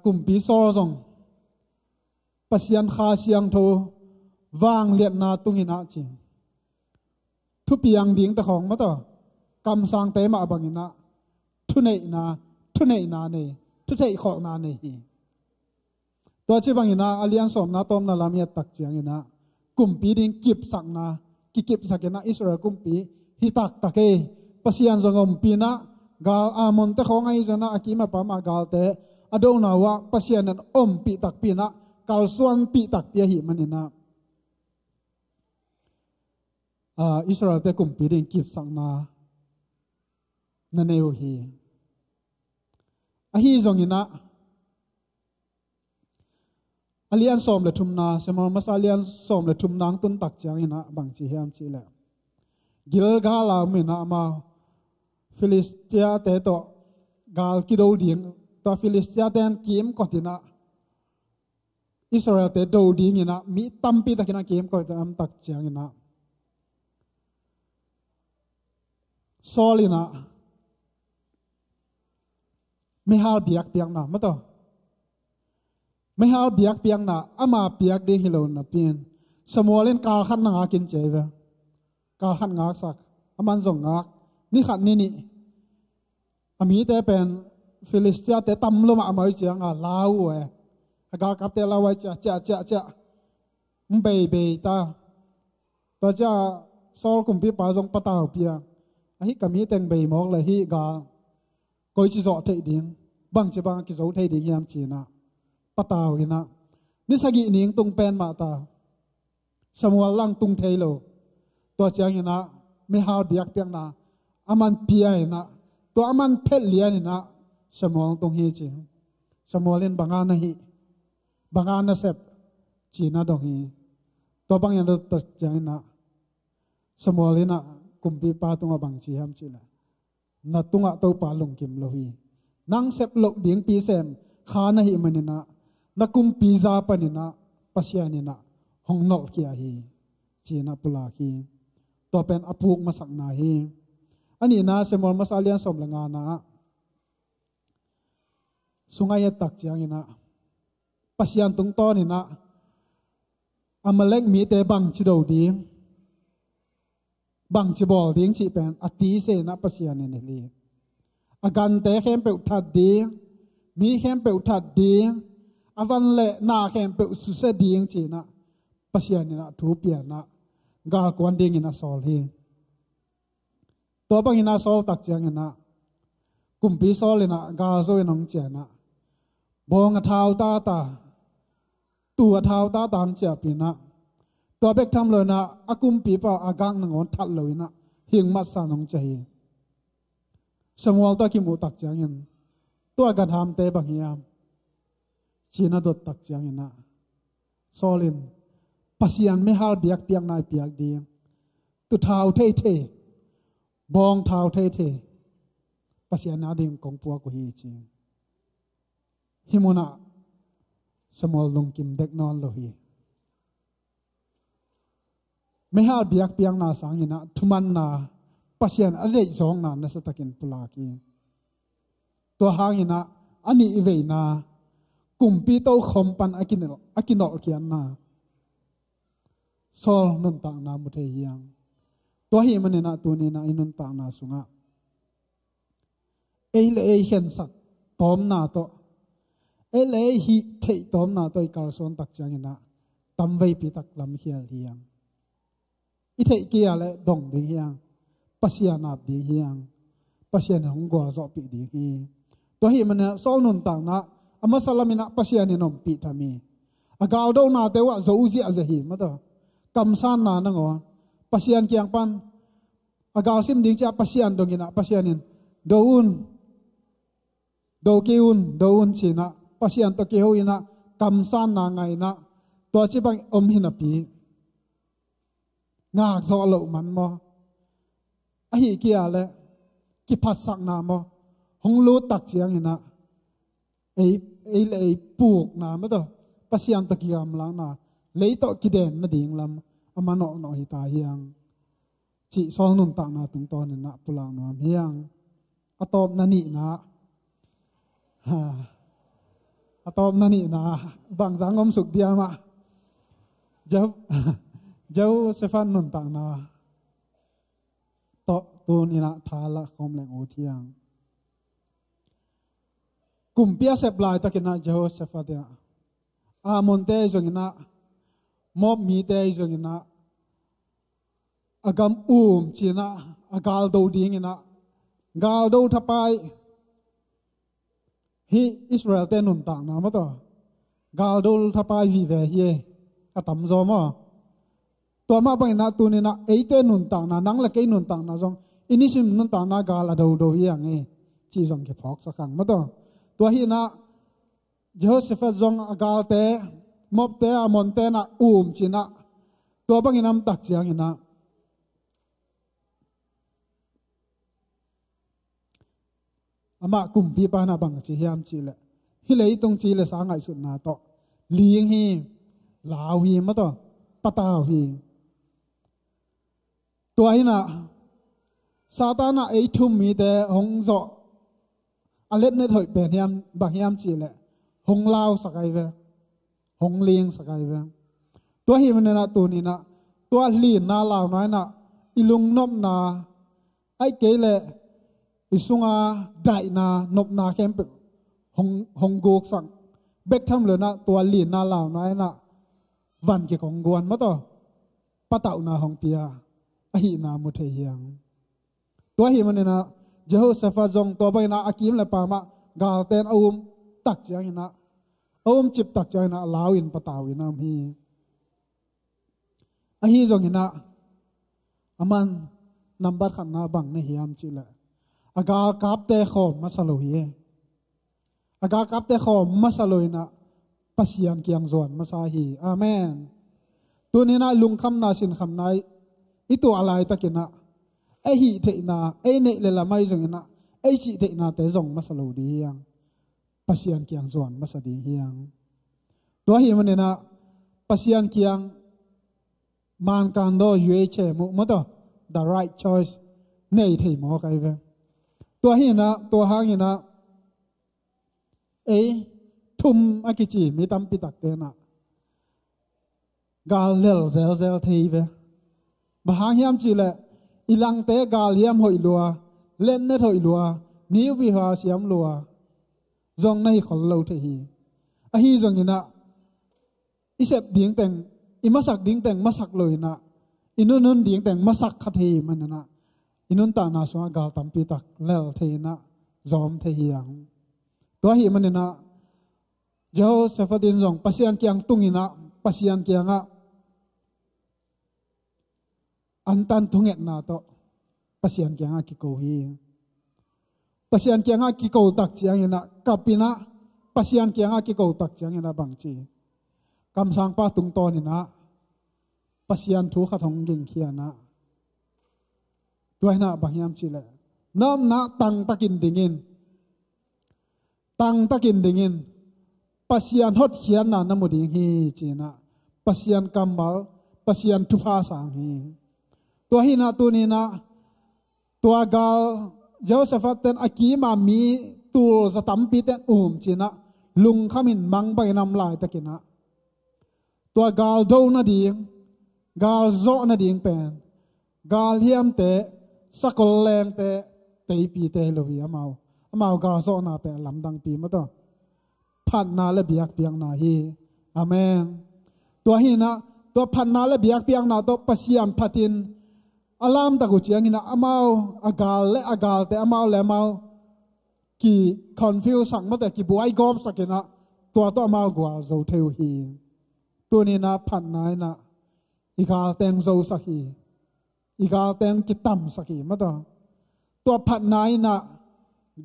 kumpi so jong pasian kha siang tho wang liat na tungina chi thu piang ding ta khong ma to kam sang te ma bangina thu nei na ne thu thei khok na ne hi to che bangina alian som na tom na lam ya tak chiang ina kumpi ding kip sak na ki kip sakena Israel kumpi hi tak take pasian zongom pina gal amon te khong ai jana akima pa ma gal te adona wa pasian an om pi tak pina kal suan pi tak pia hi manina Israel te kumpi ding kip sak na neu hi a hi zongina alian som le thumna semol masalian som le thum nang tun tak chang ina bang chi hiam chi le gilgala mina ma Philistia te to gal kido ding to Philistia ten kim kotina Israel te do ding ina mi tampi takina kim ko tam tak chang ina solina mehal biak piang na mato mehal biak piang na ama piak ding hilon na pin samuelin kal khan na kin cheve kal khan ngak sak aman zong ngak ni khat ni ami te pen Philistia te tam lo ma mai chiang a lau e aga kap te lawai cha mbei ta to cha sol kumpi pa jong pataw pia a hi kami teng bei mok la hi ga koi chi zo thei ding bang che bang ki zo thei ding yam chi na pataw ina ni sagi ning tung pen ma ta samuel lang tung thei lo to chang ina me hal biak piang na aman pia ina to aman phet lian ina samuel tung hi chi samuelin bangana hi bangana sep chi na dong hi to to bang yan ta chang na samolina kumpi pa tunga bang chi ham chi la na tunga to pa lung kim lo hi nang sep lo ding pi sem khana hi manina na kumpi za panina pasianina hongnol kia hi china pula hi to pen apuk masak na hi ani na semol masalian som langa na sungaya tak chiang ina pasian tung to ni na amalek mi te bang chi do ding bang chi bol ding chi pen ati se na pasian ni li agan te khem pe that ding mi khem pe that ding avan le na khem pe su se ding chi na pasian ni na thu pia na gal kwan ding ina sol hi to bang ina sol tak chiang ina kumpi sol ina gal zo inong che na bong a thau ta ta tu a thau ta tan che pina to bek tham lo na akum pi pa agang ngon that lo ina hing mat sa nong che hi samwal ta ki mu tak chiang in to agan ham te bang hiam china dot tak chiang ina solin pasian me hal biak piak nai piak ding tu thau the the bong thau the the pasian na ding kong pu ko hi chi himuna samol lung kim dek non lo hi me hal biak piak na sang ina thuman na pasian a rei zong na na sa takin pula ki to hangina ani ve na kumpi to khom pan akinol kian na sol nun tang na mu the hiang to hi manina tu ni na inun tang na sunga le hen sak tom na to le hi thei tom na to kal son tak chang ina tam vei pi tak lam hial hiang i thei kia le dong di hiang pasian ap di hiang pasian hong go zo pi di hi to hi manina sol nun tang na ama salamina pasian ni nom pi thami agal do na te wa zo zi a ze hi ma to kam san na na ngo pasian kiang pan agal sim ding cha pasian dongina pasianin doun do keun doun china pasian to ke hoina kam san na ngai na to chi bang om hin api nga zo lo man mo a hi kia le ki phat sak na mo hong lu tak chiang ina ei le puk na ma to pasian to ki am lang na le to ki den na ding lam amano no hi ta hiang chi sol nun tak na tung ton na pulang no hiang atop na ni na ha atop na ni na bang jang om suk dia ma jau sefan nun tak na to tu ni na thala khom leng o thiang kumpia seplai takina jau sefadia amonte jongina mob mi te jongina agam china agal do ding ina gal do thapai hi Israel te nun tang na ma to gal do thapai vi ve hi atam zo mo to ma bang na tu ni na e te nun tang na nang la ke nun tang na jong inisim nun tang na gal a do hi ang e chi jong ke phok sakang ma to hi na Joseph jong agal te mob te amon te na china to bang inam tak chiang ina ama kumpi pa na bang chi hiam chi le hi lei tong chi le sa ngai su na to liing hi lao hi ma to pataw hi to hi na satana ei thum mi te hong zo alet ne thoi pen hiam bang hiam chi le hong lao sakai ve hong ling sakai ve to hi man na tu ni na to li na lao nai na ilung nop na ai ke le isunga dai na nop na kem pe hong gok sang bek tham le na to li na lao nai na van ke kong guan ma to patau na hong pia a hi na mu the hiang to hi man na Jehoshaphat jong to bai na akim le pa ma gal ten tak chiang ina chip tak chiang ina lao in pataw ina hi a hi jong ina aman number khan na bang ne hiam chi la aga kap te khom masalo hi aga kap te khom masalo ina pasian kiang zon masa hi amen ตัวนี้นะลุงคำนาสินคำนายอีตัวอะไรตะกินะไอหิเทนาไอเนเลละไม่จงนะไอจิเทนาแต่จงมาสโลดียังปัสยันเกียงส่วนมาสดียังตัวหิมันเนี่ยนะปัสยันเกียงมันการโดยเฉมุมตัว the right choice เนยที่มอไกเวตัวหินะตัวหางหินะเอทุ่มอากิจิมีตั้มปิตักเตนะกาลเลลเซลเซลทีเวบหางยามจีเลอีลังเตกาลยามหอยลัวเล่นเนถอยลัวนิววิหาเสียมลัวจงในขอเราเทีอะฮีจงยินะอิเสบดิ่งแต่งอิมาสักดิ่งแต่งมาสักเลยนะอินุนดิ่งแต่งมาสักขัดเฮมันนะอินุนตานาสวากาลตัมปีตักเลลเทนะจอมเทียงตัวฮีมันนะเจ้าเซฟดินจงปัสยันเกียงตุงินะปัสยันเกียงะอันตันทุงเอ็ดนาโตปัสยันเกียงะกิโกฮีปัสยันเกียงะกิโกตักเจียงนะกับปีนะปัสยันเกียงะกิโกตักเจียงนะบางจีกำสังป้าตุงตอนี่นะปัสยันทุขทองเก่งเขียนะด้วยนะบางยามจีเลยน้อมนะตังตะกินดิ่งตังตะกินดิ่งปัสยันฮดเขียนนะน้ำมุดิ่งฮีจีนะปัสยันกำบัลปัสยันทุฟ้าสังฮีตัวฮีนะตัวนี้นะตัวกาลโจเซฟเตนอากีมามีตัวสตัมปีเตนจีนะลุงขมินมังไปนำลายตะกินะตัวกาลโดนาดีงกาลโซนาดีงเป็นกาลเฮียมเตสกลแรงเตเตปีเตลวีอามาวกาลโซนาเป็นลำดังปีมาต่อพันนาและเบียกเปียงนาฮีอาเมนตัวฮีนะตัวพันนาและเบียกเปียงนาตัวปัสยามพัดินอารามตะกุเจียงนะอามาวอากาลและอากาลแต่อามาวและอามาวกี่คอนฟิวสังมาแต่กี่บัวไอกอบสักนะตัวอามาวกว่าโจเทวฮีตัวนี้นะพันนายนะอีกาแตงโจสักฮีอีกาแตงกิตัมสักฮีมาตัวพันนายนะ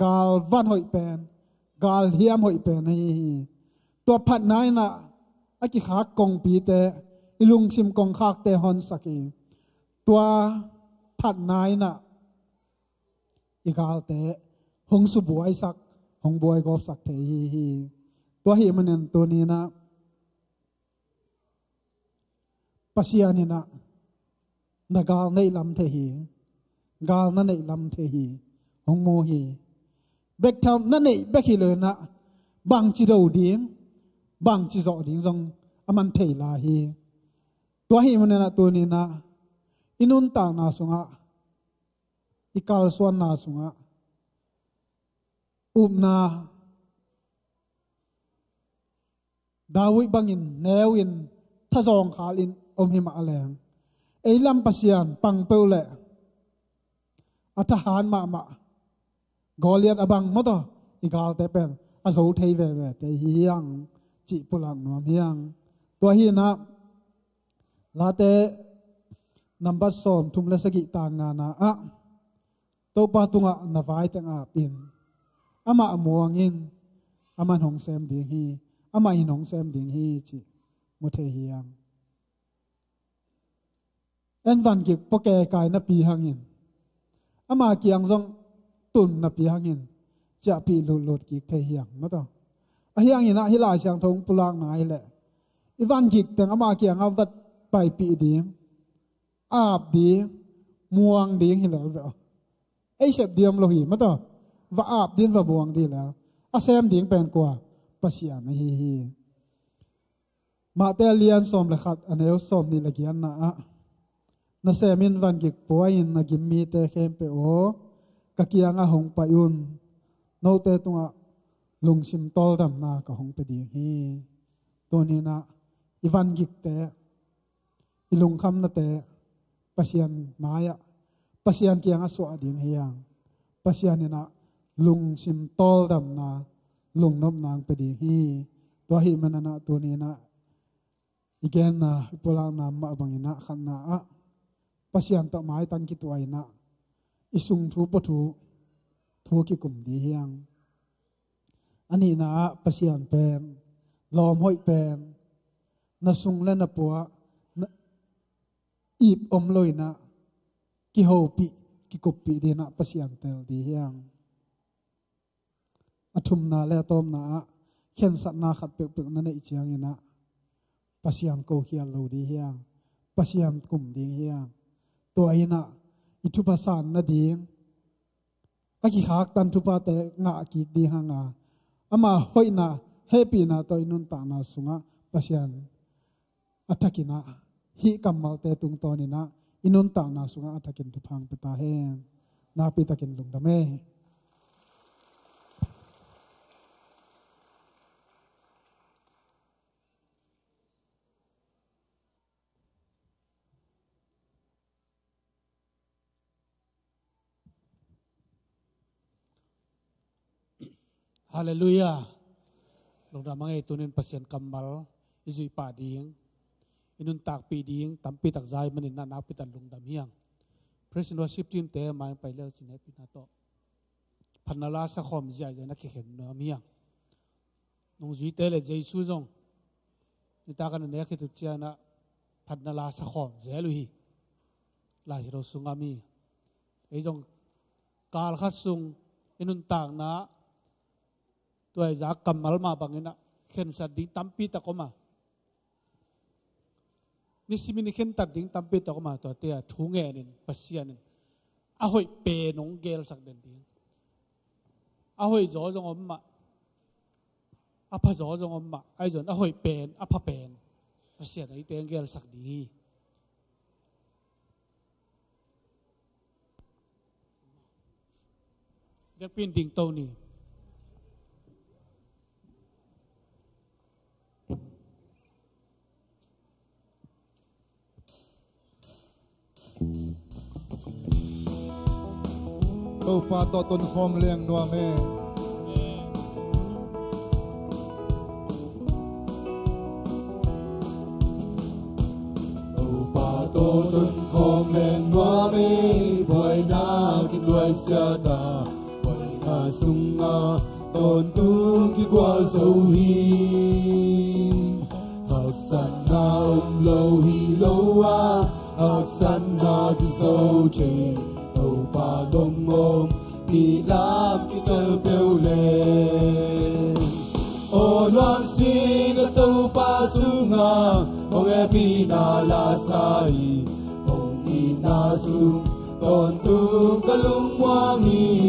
กาลวันหอยเป็นกาลเฮียมหอยเป็นฮีตัวพันนายนะอากิขากงปีเตอิลุงซิมกงขากเตฮอนสักฮีตัวพันนายนะอีกาเตหงสุบวยสักหงบวยกอบสักเทฮีตัวเฮมันเนี่ยตัวนี้นะปัสยานี่นะนกาลในลำเทฮีกาลนั่นในลำเทฮีหงโมฮีเบกทำนั่นในเบกฮีเลยนะบางจิโดดิ้งบางจิโจดิ้งจงอามันเทลาฮีตัวเฮมันเนี่ยตัวนี้นะอินุนตางนาสุงะอิกาลส่วนนาสุงะนาดาวิบังอินเนวินทะซองขาลินอมหิมะแรงไอลำปัสยานปังเปลเละอัฐานมากอเลียนอบังมดอีกาลเตเป็นอโศเทเวเวเตฮียังจิปุลังนวมฮียังตัวฮีนะลาเตนัมบัสสอมทุมเลสกิตางนานะอะโตปาตุงะนาวายตังอาปินอามาอมวงินอามันหงเซมดิ่งฮีอามาหินหงเซมดิ่งฮีจิมุเทฮียังเอ็นวันกิกปะแกกายนับปีหังหินอามาเกียงซงตุนนับปีหังหินจะปีลุดกิกเทฮียังมาต่ออาเฮียงหินอะฮิลาเชียงทงปุลางนายแหละอีวันกิกแต่อามาเกียงอาวัดไปปีดิ่งอาบดิ่งม่วงดิ่งฮิลาเวอไอเสพเดียมโลหิมาต่อว่าอาบดินว่าบวงดีแล้วอาเซมดิ่งเป็นกว่าปัสยานฮีมาเตเลียนสมเลขัดอันเอวสมนี่ละเกียนนะนาเซมินวันกิกป่วยนักิมมีเตเข้มเปโอกะเกียงอาหงปายุนโนเตตุงะลุงชิมตอลดำนากะหงไปดีฮีตัวนี้นะอีวันกิกเตอีลุงคำนาเตปัสยานมายะปัสยานเกียงอาสวะดิ่งเฮียงปัสยานนี่นะลุงชิมตอลดำนาลุงนบนางไปดีฮีตัวฮีมันนะตัวนี้นะอีกแกนนะปุลางนามะบังอินะขันนะอะปัสยันตะไม้ตันกิตัวไอนะอิสุงทูปทูทูกิกุมดีเฮียงอันนี้นะปัสยันเป็นลอมห้อยเป็นนาสุงและนาปัว ip loi na ki ho pi ki kopi di na pasiang tel di hiang athum na le tom na khen sat na khat pe pe na nei chiang ina pasiang ko hian lo di hiang pasiang kum ding hiang to aina itu pasan na ding aki khak tan tu pa te nga ki di hanga ama hoina happy na to inun ta na sunga pasian atakina hi kamal te tung to ni na inun ta na sunga atakin tu phang peta hen na pi takin lungdam e Hallelujah. Lungdam Mang tunin pasien kamal izui pa ding inun tak pi ding tampi tak zai manin na napitan lungdam hiang. Praise and worship team te mai pai leo sin happy na to. Phanala sa khom zia zai na ki khem na hiang. Nong zui te le Jesu jong. Ni ta kan ne khitu chia na phanala sa khom zai lu hi. La hi ro sungami. Ei jong kal khat sung inun tak na tôi giá cầm mal mà bằng ina khen sát đỉnh tampi ta có mà nisimin khen tạt đỉnh tampi ta có mà tôi tia thu nghe nên pasian nên ahoi pe nong gel sak den đỉnh ahoi gió trong ông mà apa gió trong ông mà ai rồi ahoi pen apa pen pasian ấy tiếng gel sak đi việc pin đỉnh tàu ni Tâu pa to tôn khom liang noa me Tâu pa to tôn khom liang noa me Boy na ki duai sia ta Boy na sung na tôn tu ki kwa sâu hi Hạc san na lâu hi lâu a Hạc san na ki sâu chê Tâu pa đông ôm đi làm cái tơ bêu lên ô loan si cái tâu pa su nga ông e pi na la sai ông i na su tôn tu cái lung wang hi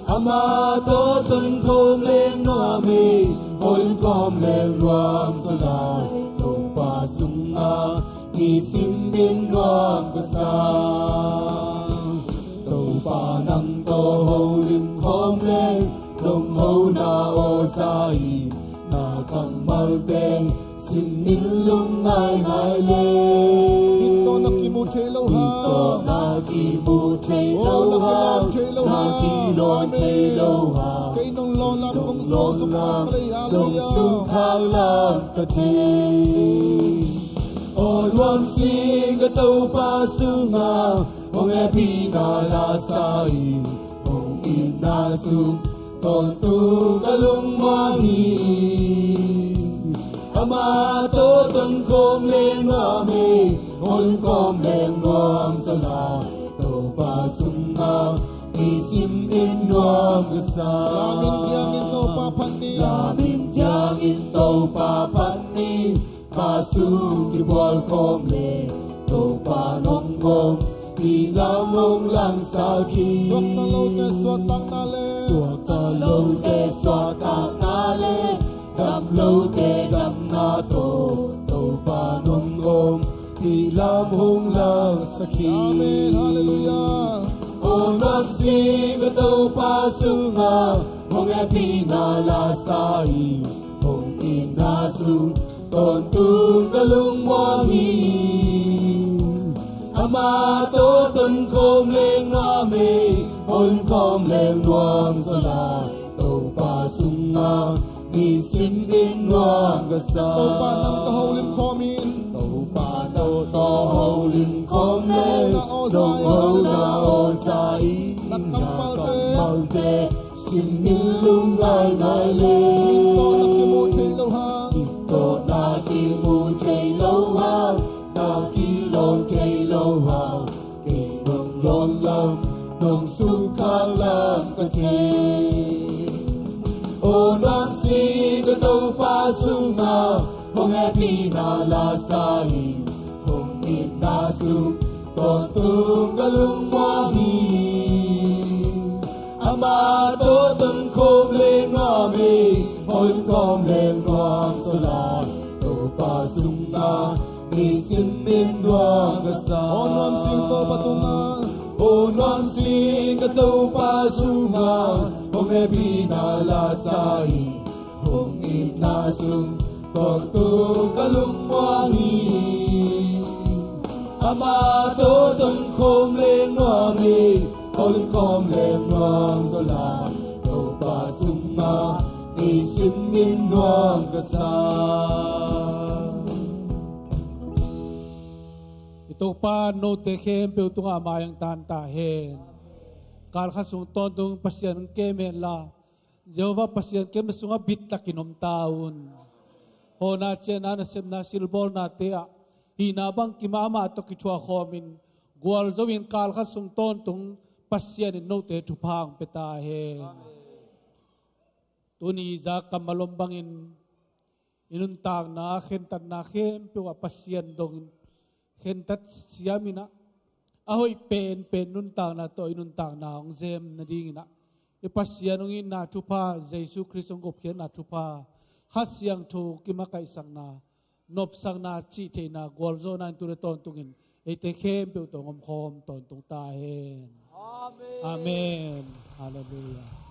ama to tôn khom lên noa mi ôi com lên loam sa la tâu pa su nga nghi sim đến loam cái sao tàu pa nang to ho lim khom le dong ho na o sai na kam mal den sim min lung ngai ngai le to na ki mu the lo ha to na ki mu the lo ha na ki lo the lo ha ke nong lo lam kong lo su ka le ya dong su khao lam ka thi ô loan si cái tàu pa su nga ông e pi na la sai ông i na su tôn tu cái lung mang hi ama to tôn khom lên noa me ôn com lên noam sa la tàu pa su nga i sim in noam cái sa la min tiang in tàu pa pan ni pa su ki bol khom le tàu pa nong ngom đi làm ông lang sa ki suat ta lâu te suat tang na le suat ta lâu te suat tang na le gam lâu te gam na to tàu pa nong ngom đi làm ông lang sa ki amen hallelujah ô nam si cái tàu pa su nga ông e pi na la sai ông in na su tôn tu cái lung wang hi ama to tôn khom lên noa me ôn khom lên noam sa la tàu pa sung nga nghi sim in noam ga sa tàu pa nang to ho lim khom in tàu pa nang to ho lim khom le dong ho na o sai na kamal te sim min lung ngai ngai le to na ki mu chei lo ha na ki nào kỳ nong lon lam nong su khang lam ka che o non si ka tàu pa sung na hong happy na la sai hong ni na su to tung ka lung ma hi ama to tung khom le na me hol kom le ngoang so la to pa sung na ni sim min doang ka sa o non sing to patunga o non sing ka to pa sung na hong happy na la sai hong ni na sung to tung ka lung ma hi ama to tung khom le na me hol kom le ngoang so la to pa sung na ni sim min doang ka sa ito pa no te khem pe tunga mayang tan ta hen kal khasung ton tung pasyan kemen la Jehova pasyan kem sunga bit takinom taun hona chena na sem na silbol na te a hinabang kimama to kichwa khomin gwal zawin kal khasung ton tung pasyan no te thupang peta hen tuni za kamalombangin inuntang na khentan na khem pe wa pasyan dong khentat siamina ahoy pen nun tang na to inun tang na ong zem na ding na ipasyanong in na tupa Jesus Christ ong gopkhen na tupa hasyang thu kimakai sang na nop sang na chi the na golzo na tu ton tungin ete khem pe to ngom khom ton tung ta hen amen amen hallelujah